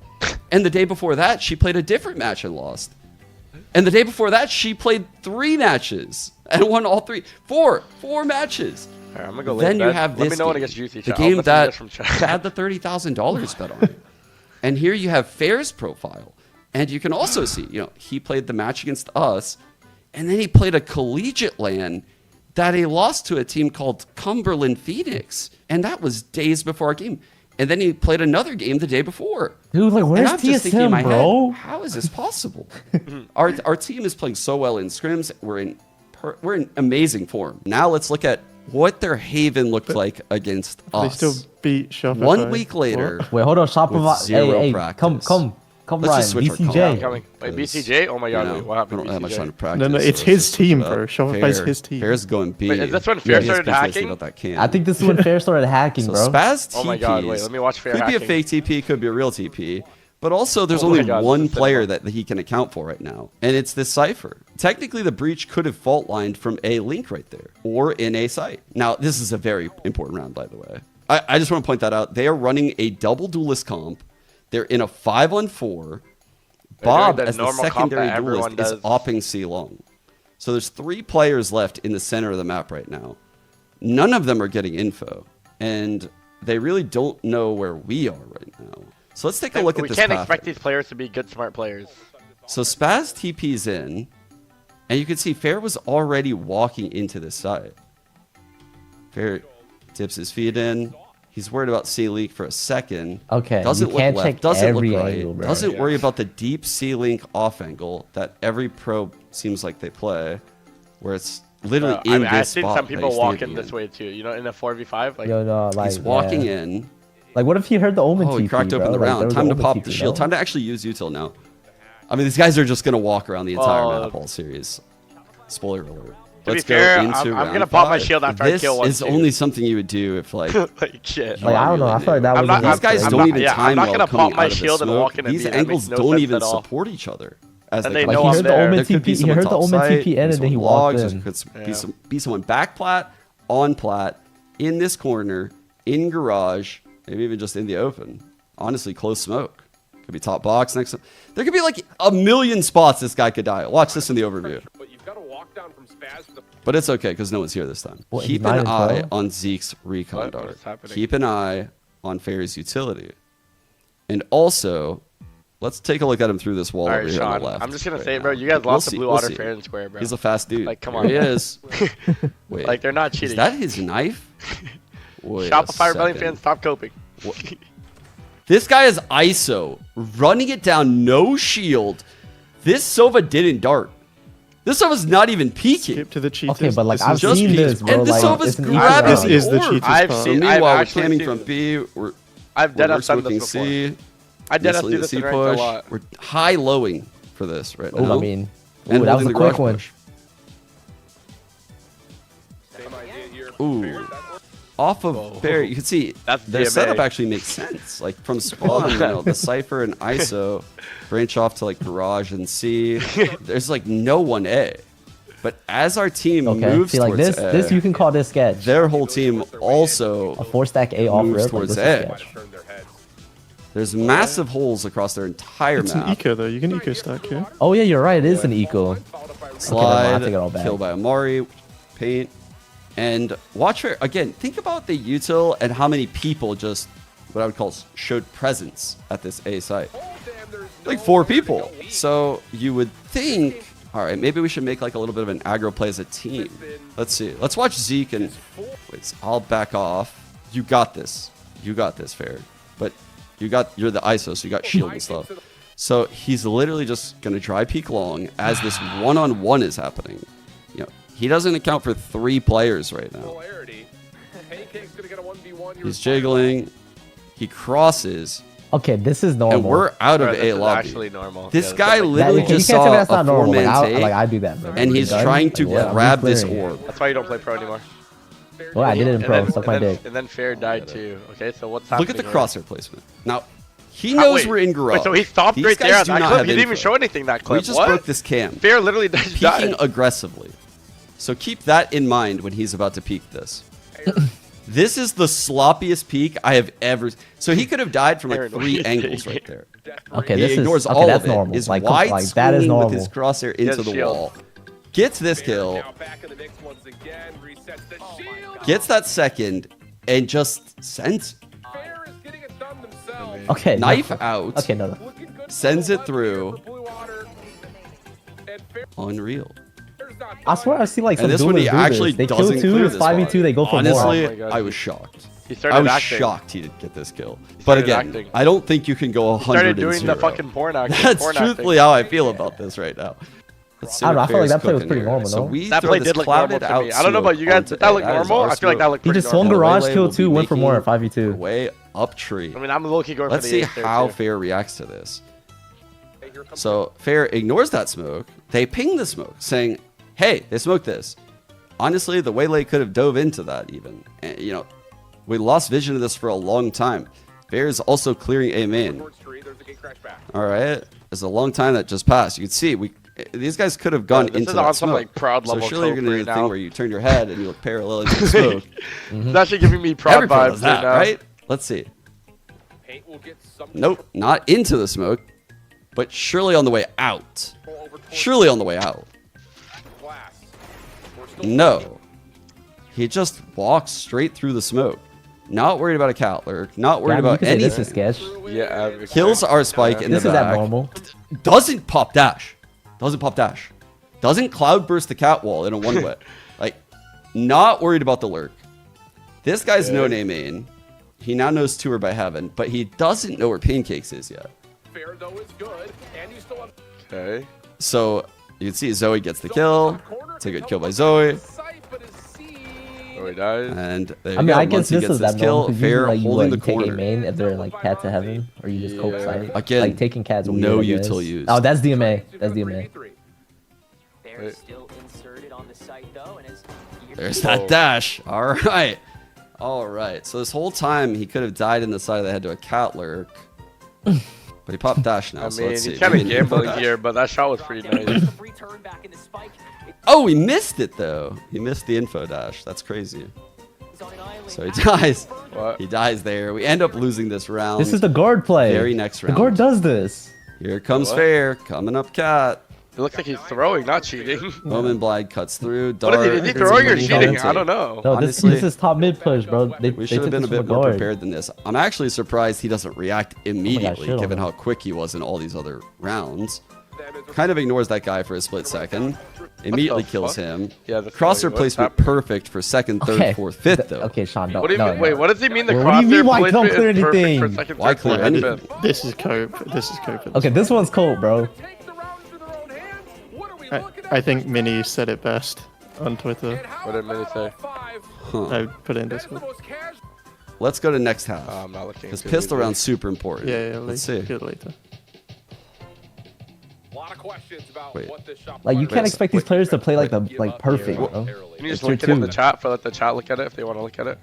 And the day before that, she played a different match and lost. And the day before that, she played 3 matches and won all 3. Four matches. All right, I'm gonna go Then lay you bed. have this Let me know when it game, gets juicy. the chat. game I'll that message you guys from chat. had the $30,000 bet on it. And here you have Fair's profile. And you can also see, he played the match against us, and then he played a collegiate LAN that he lost to a team called Cumberland Phoenix. And that was days before our game. And then he played another game the day before. Dude, like, And where's I'm just thinking in my TSM, bro? head, how is this possible? our team is playing so well in scrims. We're in amazing form. Now let's look at what their Haven looked like against They us. still beat Shopify. 1 week later, Wait, hold on, Shopify. With zero Hey, practice. come, Let's Ryan. just switch our BCJ. color. I'm coming. Wait, Because, BCJ? Oh my god, wait, what I happened? don't have much time to BCJ? practice. No, no, so it's let's his just team, switch it bro. up. Shopify's Fair- his team. Fair's going B. Wait, is this when You Fair guys started be pissed hacking? about that can. I think this is when Fair started hacking, so. bro. Spaz TPs Oh my god, wait, let me watch Fair could be a hacking. fake TP, could be a real TP. But also, there's Oh my only God, one this is player cinema. that he can account for right now, and it's this Cypher. Technically, the breach could have fault lined from A link right there, or in A site. Now, this is a very important round, by the way. I just want to point that out. They are running a double duelist comp. They're in a 5-on-4. Bob, doing the as the normal comp secondary that everyone duelist, is does. opping C long. So there's 3 players left in the center of the map right now. None of them are getting info, and they really don't know where we are right now. So let's take a look at We this can't path expect here. these players to be good, smart players. So Spaz TP's in, and you can see Fair was already walking into this side. Fair dips his feet in. He's worried about C leak for a second. Okay, Doesn't you look can't left. check Doesn't every look right. angle, bro. Doesn't worry about the deep C link off angle that every pro seems like they play, where it's literally I in mean, this I've seen spot some that people he's walking standing this in. way too. You know, in a 4v5. Like, Yo, no, like, He's walking yeah. in. Like, what if he heard the Omen Oh, he TP, cracked open bro? the Like, there round. was Time to Omen pop TP, the shield. no? Time to actually use util now. I mean, these guys are just gonna walk around the entire map all series. Spoiler alert. To be Let's fair, go into I'm round gonna pop my 5. shield after I This kill one, is too. only something you would do if like like shit. Like, I don't know. I feel like that I'm was not- these guys I'm don't not- even yeah, I'm time not well gonna coming pop my out of the shield and smoke. walk in a These B. That angles makes no don't sense even at all. support each other as And they they come know Like, he I'm heard the there. Omen There could be TP. He someone heard the top Omen site, TP in, and then he someone walked logs, in. could be someone back plat, on plat, in this corner, in garage, maybe even just in the open. Honestly, close smoke. Could be top box next. There could be like a million spots this guy could die. Watch this in the overview. But you've got to walk down from Spaz with a But it's okay because no one's here this time. What, Keep he's 9 an and eye 12? on Zeke's recon What dart. is happening? Keep an eye on Fair's utility. And also, let's take a look at him through this wall All over right, here on Sean. the left. I'm just gonna right say, now. bro, you guys We'll lost see, the Blue we'll Water see. fair and square, bro. He's a fast dude. Like, come There on. he is. Wait. Like, they're not cheating. Is that his knife? Wait a Shopify Rebellion second. fans, stop coping. This guy is ISO, running it down, no shield. This Sova didn't dart. This Sova's not even peeking. Skip to the cheaters. Okay, but like This I've is- just seen peaked. this, bro. And this like, Sova's it's an grabbing This easy is the round. cheaters I've part. So seen- meanwhile, we're actually camming seen from this. B. We're I've dead we're up done smoking this before. C. I did have to do Misleading this C in ranked a push. lot. We're high-lowing for this right now. Oh, I mean, And that was holding a the quick garage one. push. Same idea here. Ooh. Off of Fair, you can see That's their DMA. setup actually makes sense. Like from spawn, the Cypher and ISO branch off to like Garage and C. There's like no one A. But as our team Okay, moves see, like towards this, A, this you can call this sketch. their whole team also A 4-stack A off moves rip, like towards this is A. sketch. Turn their heads. There's massive holes across their entire It's an map. eco though. You can eco stack here. Oh yeah, you're right. It is an eco. Slide, I'll take it all back. kill by Amari, paint, and watch for again. Think about the util and how many people just what I would call showed presence at this A site. Like 4 people. So you would think, all right, maybe we should make like a little bit of an aggro play as a team. Let's see. Let's watch Zeke and wait. I'll back off. You got this. You got this, Fair. But you're the ISO, so you got shield and stuff. So he's literally just gonna dry peek long as this one-on-one is happening. You know, he doesn't account for 3 players right now. He's jiggling. He crosses, Okay, this is normal. and we're out of Bro, A this is lobby. actually normal. This Yeah, guy it's like- literally you can't just tell me saw that's a not normal. Like, 4-man take, I do that, bro. and he's Done? trying to Like, what? I'm grab this clearing it. orb. That's why you don't play pro anymore. Well, I did it in pro. Suck my dick. And then Fair died too. Okay, so what's happening? Look at the right? crosshair placement. Now, he knows Wait, we're in garage. Wait, so he stopped These right guys there on do that not clip? have He didn't even info. show anything that clip. We just what? broke this cam. Fair literally died. Peeking aggressively. So keep that in mind when he's about to peek this. This is the sloppiest peek I have ever. So he could have died from like Aaron, what 3 are you angles doing? right there. Okay, He this is ignores okay. all That's of it. normal. Is Like, wide like that is swinging normal. with his crosshair into has the shield. wall. Gets this kill. Now back in the mix once again. Resets the shield. Gets that second and just sends Fair is getting it done themselves. Okay. no. knife out. Okay, no. Looking good Sends for it the through. left here for Blue Water. And Fair's Unreal. not I swear I see like some And this one duelers he do actually this. They kill doesn't 2, clear it's this 5v2, they go for Honestly, Oh my God. I was shocked. He I started was acting. shocked he didn't get this kill. But started again, acting. I don't think you can go He started 100 doing and the 0. fucking porn acting. That's porn truthfully how I feel about this right now. Let's see I don't know, what I feel like Fair's that play was cooking pretty here. normal, So no? we That throw play this did look normal clouded to out me. I don't know about you guys. onto Did that look A. That is normal? our I feel like that smoke. looked He pretty just swung normal. garage Waylay kill will 2, be went for more at making 5v2. Way up tree. I mean, I'm low-key going Let's for see the ace there, how too. Fair reacts to this. So Fair ignores that smoke. They ping the smoke, saying, "Hey, they smoked this." Honestly, the Waylay could have dove into that even. And, you know, we lost vision of this for a long time. Fair is also clearing A main. There's a gate crash back. All right, there's a long time that just passed. You can see these guys could have gone this into is that on some, smoke. like, proud so level surely you're cope gonna do right the thing now. where you turn your head and you look parallel into the smoke. It's actually giving me proud Everyone vibes does that, right now. right? Let's see. Paint will get some Nope, not into the smoke, but surely on the way out. control over towards Surely on the way out. glass. We're still No. He just walks straight through the smoke. Not worried about a cat lurk. Not worried Yeah, you about can say anything. this is sketch. Yeah, Kills our spike in This the is back. abnormal. Doesn't pop dash. Doesn't pop dash. Doesn't cloud burst the cat wall in a one way. Like, not worried about the lurk. This guy's no name main. He now knows Tour by Heaven, but he doesn't know where Pancakes is yet. fair though is good, and you still have Okay. So you can see Zoe gets the kill. It's a good kill by Zoe. sight, but is seen. Oh, he dies. And there you I mean, go. I guess Once he this gets is this abnormal kill, because Fair usually like, holding the you take a corner. main if they're like cat to heaven, or you just cope Yeah. sight. Again, like taking cats. are no weird, I guess. util used. Oh, that's DMA. That's DMA. They're Wait. still inserted on the site though, and as There's that dash. All right. All right. So this whole time he could have died in the side of the head to a cat lurk. But he popped dash now. I so mean, let's see. he's kind of Maybe- gambling here, but that shot was pretty nice. free turn back in the spike. Oh, he missed it though. He missed the info dash. That's crazy. It's on an island. So he dies. What? He dies there. We end up losing this round. This is the guard play. Very next The round. guard does this. Here comes What? Fair. Coming up cat. It looks like he's throwing, not cheating. Moment Blind cuts through. What is he? Is he throwing or cheating? I don't know. No, Honestly, this is top mid push, bro. They We they should have took been a this from bit more guard. prepared than this. I'm actually surprised he doesn't react immediately, shit on given him. how quick he was in all these other rounds. Kind of ignores that guy for a split second. Immediately kills fuck? him. Yeah, that's Crosshair what's placement happening. perfect for second, third, Okay. fourth, fifth, though. Okay, Sean, don't. What do you no, mean? no. Wait, what does he mean? The What do you mean, crosshair why don't placement clear is perfect anything? for second, Why third, clear fourth, and anything? fifth? This is cope. This is cope. Okay, this one's cold, bro. Take the round into their own hands. What are we I, looking at? I think Mini said it best on Twitter. And how What did Mini about say? all five? Huh. I put it in That is the Discord. most casual. let's go to next half. I'm not looking. Because too pistol easy. round's super important. Yeah, Let's see. Good later. A lot of questions about Wait. what this shot Like you can't expect these players to play like perfect, bro. Can you just Tier look at it in the 2. chat for let the chat look at it if they want to look at it?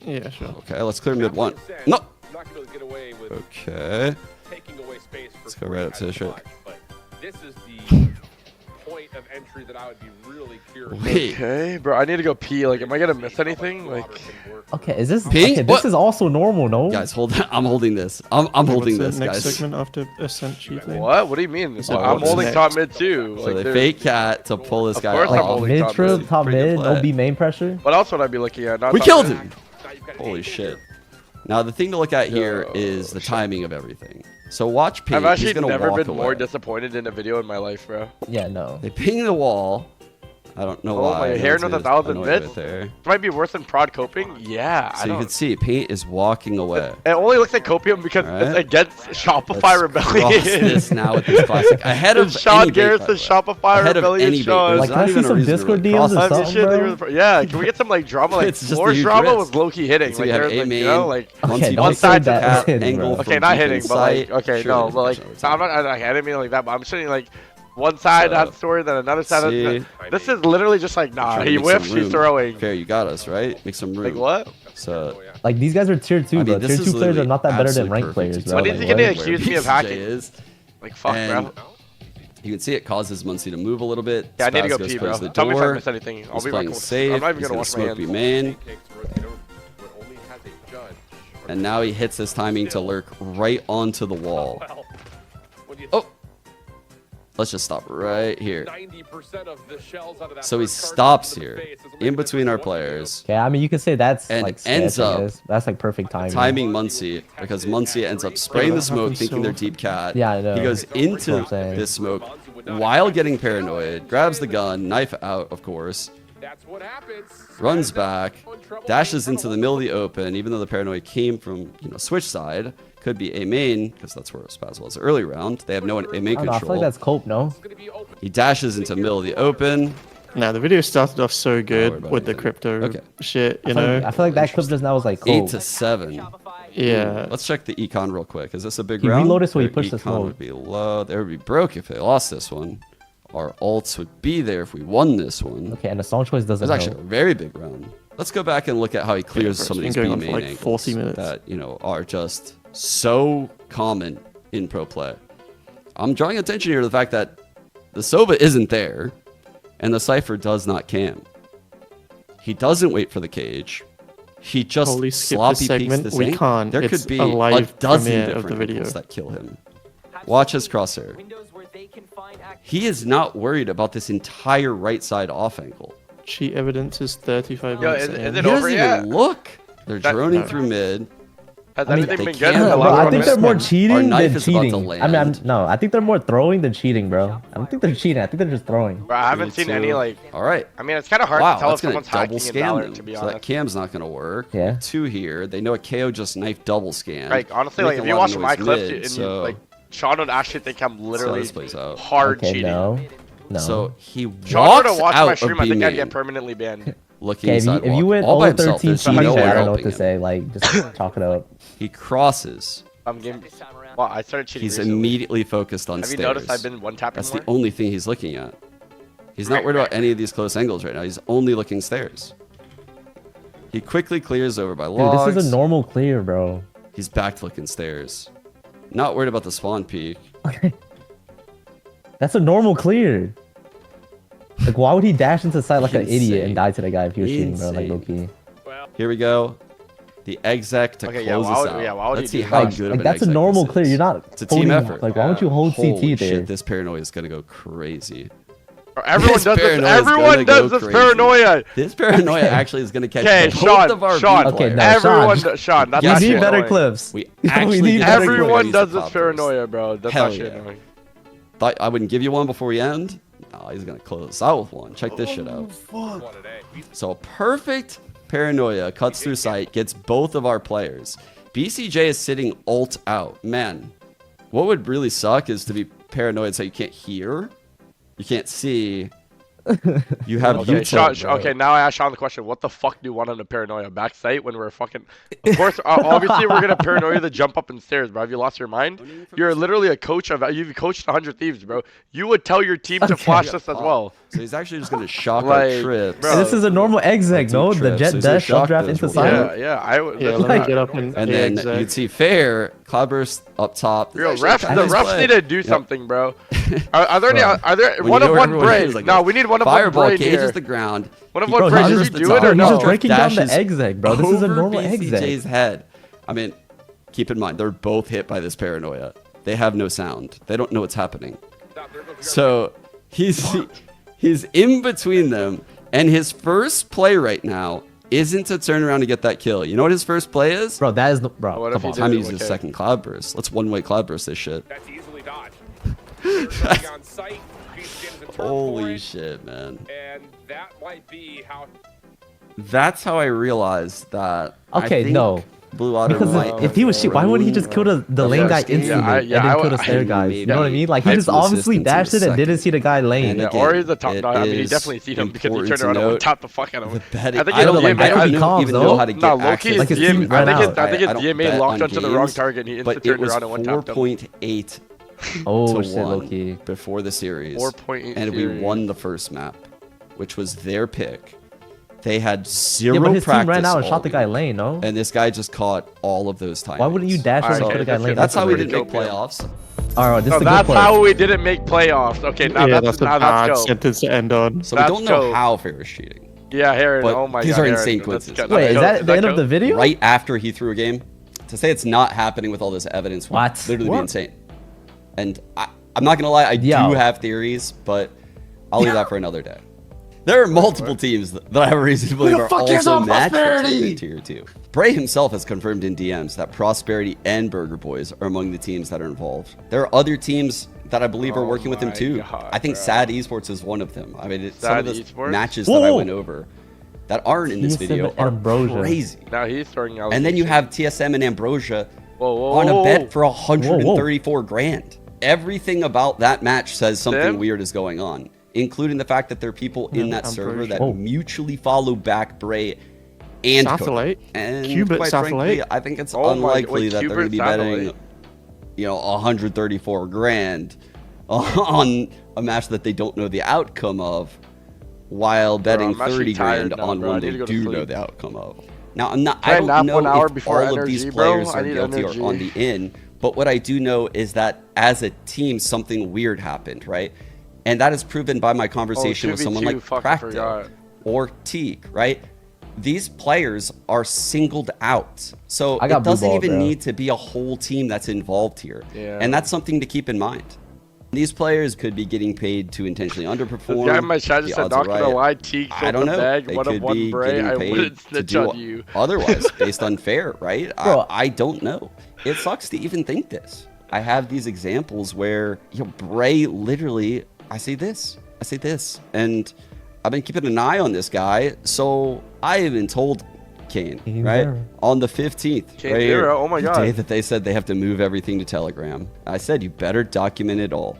Yeah, sure. Okay, let's clear mid 1. No. Not gonna get away with Okay. taking away space for Let's go right up to the shit. but this is the point of entry that I would be really curious. Wait. Okay, bro. I need to go pee. Like, am I gonna miss anything? Like, Okay, is this Pink? okay? What? This is also normal, no? Guys, hold on. I'm holding this. I'm holding What's the this, next guys. segment after Ascent cheating? what? What do you mean? said I'm what's holding next? top mid too. So Like, they there's- fake cat to pull this Of guy course I'm off. holding Mid top trip, mid. top Pretty good mid, no play. B main pressure. What else would I be looking at? Not We top killed mid. him. Holy shit. Now the thing to look at here is the timing of everything. So watch ping. I've He's actually gonna never walk been more away. disappointed in a video in my life, bro. Yeah, no. They ping the wall. I don't know Oh, why. my No hair one's with gonna 1,000 annoy bits? with there. It might be worse than prod coping. Yeah, I So you don't. can see Paint is walking away. It only looks like copium because Alright. it's against Shopify Let's Rebellion. cross this now with this classic. Ahead of It's Sean any bait, Gares by to the way. Shopify Ahead of Rebellion. any bait. Sean. There's Like, not can I see even a some reason to Discord really DMs cross or it. I mean, something, shit, they bro? were- yeah, can we get some like drama? Like It's just a floor huge drama risk. was low key hitting. So Like, we have there's, A like, main. you know, like Once Okay, he don't does say that that cat was hitting, angle bro. from okay, not deep hitting, but like inside, okay, sure, no, there's but like pressure. I'm not. I didn't mean it like that. But I'm saying like one side So, had story, then another side. see? Had, this is literally just like nah. Trying to He make some whiffs, she's room. throwing. Fair, you got us, right? Make some room. Like what? So, Like these guys are tier 2, I bro. mean, this Tier 2 is players are literally not that better than absolutely ranked perfect players, bro. When example is Like, he gonna what? accuse me of BCJ hacking? is. Like fuck, And bro. you can see it causes Muncie to move a little bit. Yeah, I need to Spaz go goes pee, close bro. the Tell me if I door. miss anything. I'll He's be playing back. safe. I'm not even He's gonna gonna wash my smoke B hands. main. But only has a judge. And now he hits this timing to lurk right onto the wall. Well, when you Oh! Let's just stop right here. 90% of the shells out of that So he first card stops into the here, face doesn't in make a between our difference what you do. players. Yeah, I mean you could say that's And like ends sketch, I up guess. That's like perfect timing. Timing Muncie, because Muncie ends up spraying the that smoke, happens thinking so they're often. deep cat. Yeah, I know. He goes into what I'm saying. this smoke while getting paranoid, grabs the gun, knife out, of course, That's what happens. runs back, dashes into the middle of the open, even though the paranoid came from, switch side. Could be A main, because that's where Spaz was early round. They have no A main I don't know, I feel like control. that's cope, no? He dashes into middle of the open. Now the video started off so worry good about with the anything. crypto Okay. shit, you I feel know. like- I feel like that clip just now was like cope. 8 to 7. Yeah. Let's check the econ real quick. Is this a big He round? reloaded, so he Their pushed the econ smoke. would be low. They would be broke if they lost this one. Our ults would be there if we won this one. Okay, and the song choice It doesn't was actually a help. very big round. Let's go back and look at how he clears bro, some of it's these been B going on main for like angles 40 minutes. that are just so common in pro play. I'm drawing attention here to the fact that the Sova isn't there, and the Cypher does not cam. He doesn't wait for the cage. He just Holy skip sloppy this peeks segment. this We angle. can't. There It's could be a a live dozen premiere of different the video. angles that kill him. Watch his crosshair. He is not worried about this entire right side off angle. Cheat evidence is 35 Yo, minutes is in. it He over doesn't yet? even look. They're That- droning No. through mid. Has I mean, anything they been good in can't- the Bro, last I 1 think they're minute? more Our cheating knife than is about to cheating. land. No, I think they're more throwing than cheating, bro. I don't think they're cheating. I think they're just throwing. Bro, I haven't Me seen too. any like. All right. I mean, it's kind of hard Wow, to tell that's if gonna someone's double hacking in scan Valorant, them. to be So that honest. cam's not gonna work. Yeah. 2 here. They know a KO just knife double scan. Like honestly, like Making if a you lot watch of my noise clips mid, and you so like, Sean would actually think I'm so literally this plays out. hard Okay, cheating. no. No. So he Sean were walks to watch out my of stream, I B think I'd main, get permanently banned. looking Okay, if you, sidewalk. if you went all by all himself. 13 There's cheating, no I one don't know what helping to him. say. Like, just chalk it up. He crosses. I'm getting. Well, I started cheating. He's recently. immediately focused on Have you stairs. noticed I've been one tapping That's more? the only thing he's looking at. He's not worried about any of these close angles right now. He's only looking stairs. He quickly clears over by Dude, logs. this is a normal clear, bro. He's back to looking stairs. Not worried about the spawn peak. That's a normal clear. Like, why would he dash into side like an idiot Insane. and die to the guy if he was cheating, bro? Like, Insane. low key. Here we go. The exec to Okay, close yeah, why us would- out. yeah, why would Let's he see do how that? good of Like, an that's a exec normal this clear. is. You're not. It's a team holding- effort. Like, why would you hold Holy CT there? shit, this paranoia is gonna go crazy. Bro, everyone This does this. paranoia is Everyone gonna does go this crazy. paranoia. This paranoia actually is gonna catch Okay, both Sean, of our Sean. B Okay, players. no, Everyone, Sean. Sean, that's Yes, We actually need better annoying. clips. We We actually need need better to Everyone use does the this pop paranoia, bro. That's Hell actually yeah. annoying. Thought I wouldn't give you one before we end. No, he's gonna close us out with one. Check this shit out. So perfect paranoia cuts through sight, gets both of our players. BCJ is sitting ult out. Man, what would really suck is to be paranoid so you can't hear, you can't see, You have Okay, Utah. okay, now I ask Sean the question: what the fuck do you want on the paranoia back site when we're fucking? Of course, obviously we're gonna paranoia the jump up in stairs, bro. Have you lost your mind? You're literally a coach of. You've coached 100 Thieves, bro. You would tell your team to flash this as well. So he's actually just gonna shock Like, our trips. bro. This is a normal exec, no? The trips. jet He's dash gonna shock draft those into ones. silent. Yeah, I would. Yeah, that's let me not- get up and And then you'd see Fair, Cloudburst up top. Yo, This refs, actually the kinda nice refs play. need to do Yep. something, bro. Are there any? Bro. Are there When one you of know one everyone braid? is like No, a we need one of one Fireball braid cages here. the ground. One of He one Bro, braid. he's Does covers he the do it top. or He's no? just breaking down the Dashes exec, bro. This is a normal over exec. BCJ's head. I mean, keep in mind, they're both hit by this paranoia. They have no sound. They don't know what's happening. So he's in between them, and his first play right now isn't to turn around to get that kill. You know what his first play is? Bro, that is the bro. What Come if he on. did Time to it? use his Okay. second cloudburst. Let's one-way cloudburst this shit. That's easily dodged. They're on site. BCJ is in turn for Holy it, shit, man. And that might be how. That's how I realized that. I Okay, think no. Blue Water Because might if he was shit, why wouldn't he just kill the lane guy first game. instantly Yeah, and then kill the I stair would- guys? You know what I mean? Like he I just have obviously assistance in dashed a it and didn't second. see the guy lane. And Yeah, again, or he's the top it dog. I mean, he is definitely seen him because he important turned to around and note went top the fuck out of him. the betting. I think I don't it's like. DMA. I don't he know, calls, even though. know how to get No, Loki access is Like his to team DMA. ran I out. think I it's don't DMA bet locked on onto the wrong games, target and he but instantly it turned was around and one tapped him. 4.8 Oh to shit, 1 Loki. before the series, 4.8 and we series. won the first map, which was their pick. They had zero Yeah, but his team practice ran out and all shot the guy week, lane, no? and this guy just caught all of those times. Why wouldn't you dash over and Alright, kill the guy okay, lane? That's how we That's didn't make pretty dope, playoffs. Alright, this No, is the good that's part. how we didn't make playoffs. Okay, now yeah, that's that's a now bad that's dope. sentence to end on. So we That's don't know dope. how Fair is cheating. Yeah, Heron. But Oh my these god. are Heron, insane that's coincidences. good. Wait, is Dope. that the end of the dope? video? Right after he threw a game, to say it's not happening with all this evidence would What? literally What? be insane. And I'm not gonna lie, I do Yo. have theories, but I'll leave that for another day. There are multiple teams that I have reason to believe are also matched for Tier 2. Bray himself has confirmed in DMs that Prosperity and Burger Boys are among the teams that are involved. There are other teams that I believe are Oh working with him my too. God, I think bro. Sad Esports is one of them. I mean, some Sad of the Esports? matches that I Whoa. went over that aren't in this TSM video and are Ambrosia. crazy. Now he's throwing out. And then you have TSM and Ambrosia whoa, whoa, on a whoa, bet whoa. for 134 grand. Everything about that match says something Them? weird is going on, including the fact that there are people in that server that Whoa. mutually follow back Bray and Cody. Satellite? And Cubit quite Satellite? frankly, I think it's Oh my- unlikely wait, that they're going to Cubit be betting, Satellite? 134 grand on a match that they don't know the outcome of, while betting I'm actually 30 grand tired now, on bro. I one need they to go to do know sleep. the outcome of. Now, I I don't nap know 1 hour if before all of these energy, bro? players I are need guilty energy. or on the in, but what I do know is that as a team, something weird happened, right? And that is proven by my conversation with someone 2v2, like fuck, I Crackdo forgot. or Teak, right? These players are singled out. So I it got blue doesn't ball, even bro. need to be a whole team that's involved here. Yeah. And that's something to keep in mind. These players could be getting paid to intentionally underperform. This guy in my chat The just said, odds are not gonna right. lie, Teak I sold don't the know. bag, They one of could one be Bray. getting I paid wouldn't to snitch do on you. otherwise based on fair, right? Bro. I don't know. It sucks to even think this. I have these examples where Bray literally, I say this, and I've been keeping an eye on this guy. So I even told Kane, He's right, there. on the 15th, Kane right Zero, here, oh my the God. day that they said they have to move everything to Telegram. I said you better document it all.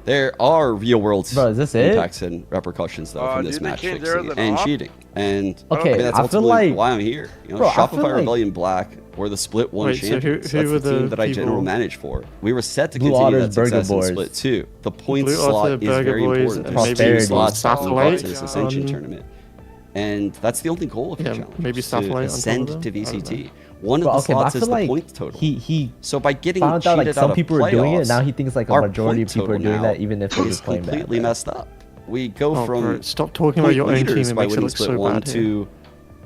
There are real world Bro, is this it? impacts and repercussions though from do this you think match Kane Zero's fixing an and op? cheating. And Okay, I mean, that's I feel ultimately like- why I'm here. You know, Bro, I feel Shopify like- Rebellion Black, we're the split one Wait, so who- champions. who That's were the team the that I general people? manage for. We were set to Blue continue Otters, that Burger success in Boys. split 2. The point Blue slot Otter, is Burger very Boys, important. and There's maybe two slots that move up Satellite to this Ascension on- tournament. And that's the only goal of the Yeah, challenge. maybe is to Satellite on top of ascend them? to I don't VCT. know. One of Bro, the okay, but I slots is feel the like point total. he So by getting found out cheated like out some of people were doing it. playoffs, Now he thinks like a our majority point of people are total doing now that, even if they're is just playing bad. completely bro. messed up. We go Oh, from bro, stop talking about point your own team. leaders It by makes it winning look split so 1 bad here. to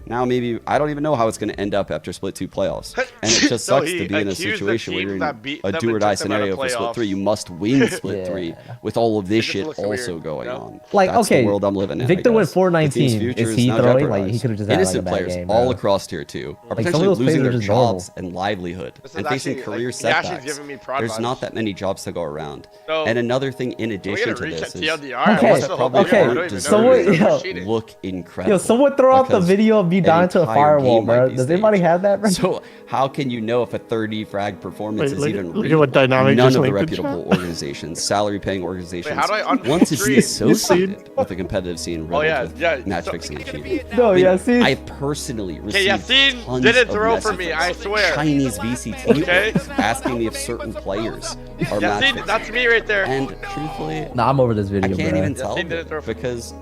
now maybe I don't even know how it's going to end up after split 2 playoffs. And it just So sucks he to be in a accused the situation where teams you're in that beat a them do or and die took them out of scenario for split playoffs. 3. You must win split Yeah. 3 with all of this just shit looks also weird, going you know? on. Like, That's okay, the world I'm living in. I Victor went guess. 4-19. The team's future Is he now throwing? Like, jeopardized. he could've just had, like, a Innocent bad players game, all bro. across tier 2 are Like, some of potentially those losing players are their just normal. jobs and livelihood This is and facing actually, career like, Yashi's setbacks. giving me prod There's vibes. not that many jobs to go around. So, And another thing in we addition gotta to reach this that is TLDR. Okay, What's the whole okay, video? I don't even deserves know. someone- Who's yo, cheating? look incredible. Yo, someone throw out the because video of me down into a entire firewall, game might bro. be Does anybody staged. have that, bro? So how can you know if a 30 frag performance Wait, is even look real? at what dynamic None just of the linked in reputable organizations, salary-paying organizations, how do I unmute want to stream? be associated You with the competitive scene Oh, yeah, riddled yeah. with match fixing and cheating. No, I mean, Yassine. I personally Okay, received Yassine tons didn't of throw for messages, me, I swear. Chinese VCT Okay. players asking me if certain players are match Yassine, fixing. that's me right there. And truthfully, Nah, I'm over this I video, can't bro. even tell Yassine didn't throw for- because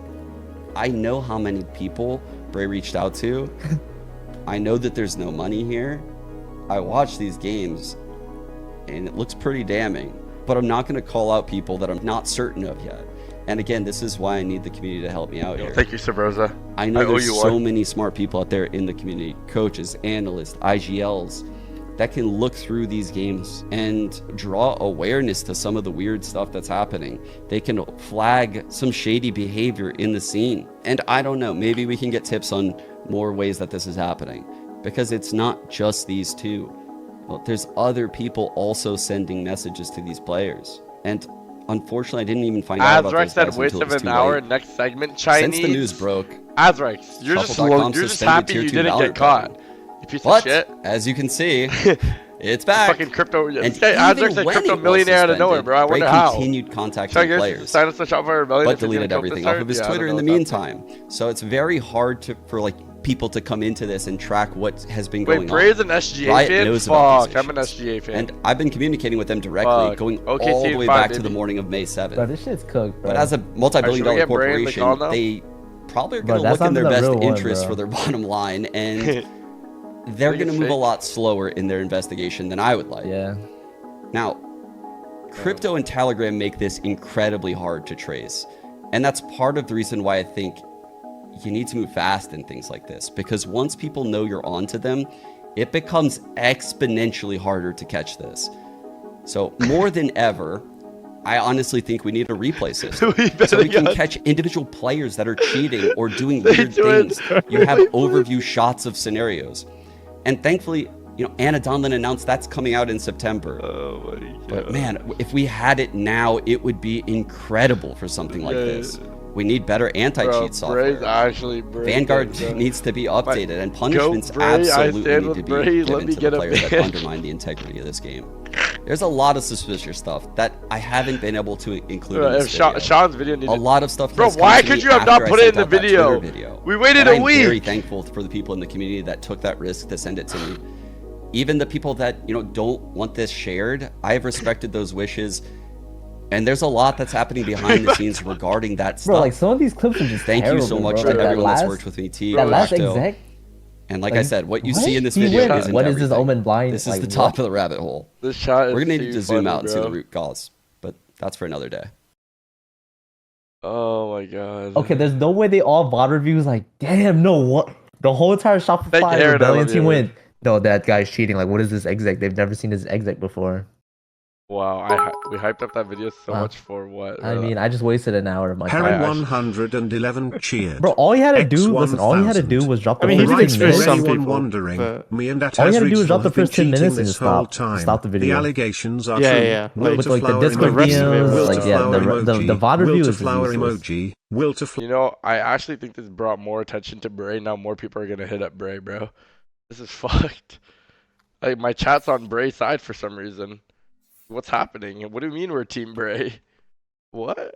I know how many people Bray reached out to. I know that there's no money here. I watch these games and it looks pretty damning, but I'm not going to call out people that I'm not certain of yet. And again, this is why I need the community to help me out here. Thank you, Sabrosa. I know I owe there's you so one. many smart people out there in the community, coaches, analysts, IGLs, that can look through these games and draw awareness to some of the weird stuff that's happening. They can flag some shady behavior in the scene. And I don't know, maybe we can get tips on more ways that this is happening, because it's not just these two. Well, there's other people also sending messages to these players. And unfortunately, I didn't even find out about Azrex those said guys waste until it of was an too hour. late. Next segment, Chinese. Since the news broke, Azrex, you're just Shuffle.com you're just suspended happy tier you 2 didn't Valorant get caught. ban. You piece But of shit. as you can see, it's back. Fucking crypto. And This guy even Azrex said when crypto it was millionaire out of suspended, nowhere, bro. I Bray wonder how. continued contacting Should I players, sign us to shop for a million? but if he's gonna deleted go up everything this off hard? of his Yeah, I Twitter don't in know the what's happening. meantime. So it's very hard for people to come into this and track what has been Wait, going Bray's on. an SGA Riot fan? knows about these Fuck, I'm an issues. SGA fan. And I've been communicating with them directly, Fuck. going OKC all the is way fine, back to the baby. morning of May 7th. Bro, this shit's cooked, bro. But as a multi-billion Alright, should we dollar get Bray in the corporation, call now? they probably are Bro, going to that's look in not their the best real one, interest bro. for their bottom line, and they're Think going to it's move a fake? lot slower in their investigation than I would like. Yeah. Now, crypto and Telegram make this incredibly hard to trace. And that's part of the reason why I think you need to move fast in things like this. Because once people know you're onto them, it becomes exponentially harder to catch this. So more than ever, I honestly think we need a replay system. So we can catch individual players that are cheating or doing weird do it. things. You have overview shots of scenarios. And thankfully, Anna Donlan announced that's coming out in September. Oh my god. But man, if we had it now, it would be incredible for something like this. We need better anti-cheat software. Bray's actually Bray, Vanguard bro. needs to be updated, and punishments Bray, I absolutely stand need with to be Bray. Let given me to get the a players that ban. undermine the integrity of this game. There's a lot of suspicious stuff that I haven't been able to include in Bro, this if video. Sean's video needed. A lot of stuff. Bro, has come why to could me you have not after I put it in sent the out that video? Twitter video? We waited And a I'm very week. thankful for the people in the community that took that risk to send it to me. Even the people that don't want this shared, I have respected those wishes. And there's a lot that's happening behind the scenes regarding that stuff. Bro, like some of these clips are just Thank terrible, you so much bro. to Like, that everyone that's last- worked with me, T. That last Octo. exec. And like Like, I said, what you what? see in this He video went, isn't what is this everything. Omen blind? This is like, the what? top of the rabbit hole. This shot is We're gonna too need to zoom funny, out and see bro. the root cause, but that's for another day. Oh my god. Okay, there's no way they all VOD reviews like, damn, no, what? The whole entire Thank you, Shopify Aaron, I Rebellion love team you, went, no, that guy's cheating. Like, what is this exec? They've never seen this exec before. Wow, we hyped up that video so Wow. much for what? I mean, I just wasted an hour of my Harry time. won. 111 cheered. Bro, all he had to do, listen, all he had to do was drop the I mean, he first did 10 expose minutes. some anyone people, wondering, but- me and that All you has had to do was reached drop the have been first 10 cheating minutes and this just whole stop time. the The video. allegations are Yeah, true. yeah. Will With to like the flower Discord rest of it emoji. was Will DMs, to like, yeah, flower the emoji. VOD Will review to is flower useless. emoji. Will to I actually think this brought more attention to Bray. Now more people are gonna hit up Bray, bro. This is fucked. Like my chat's on Bray's side for some reason. What's happening? What do you mean we're Team Bray? What?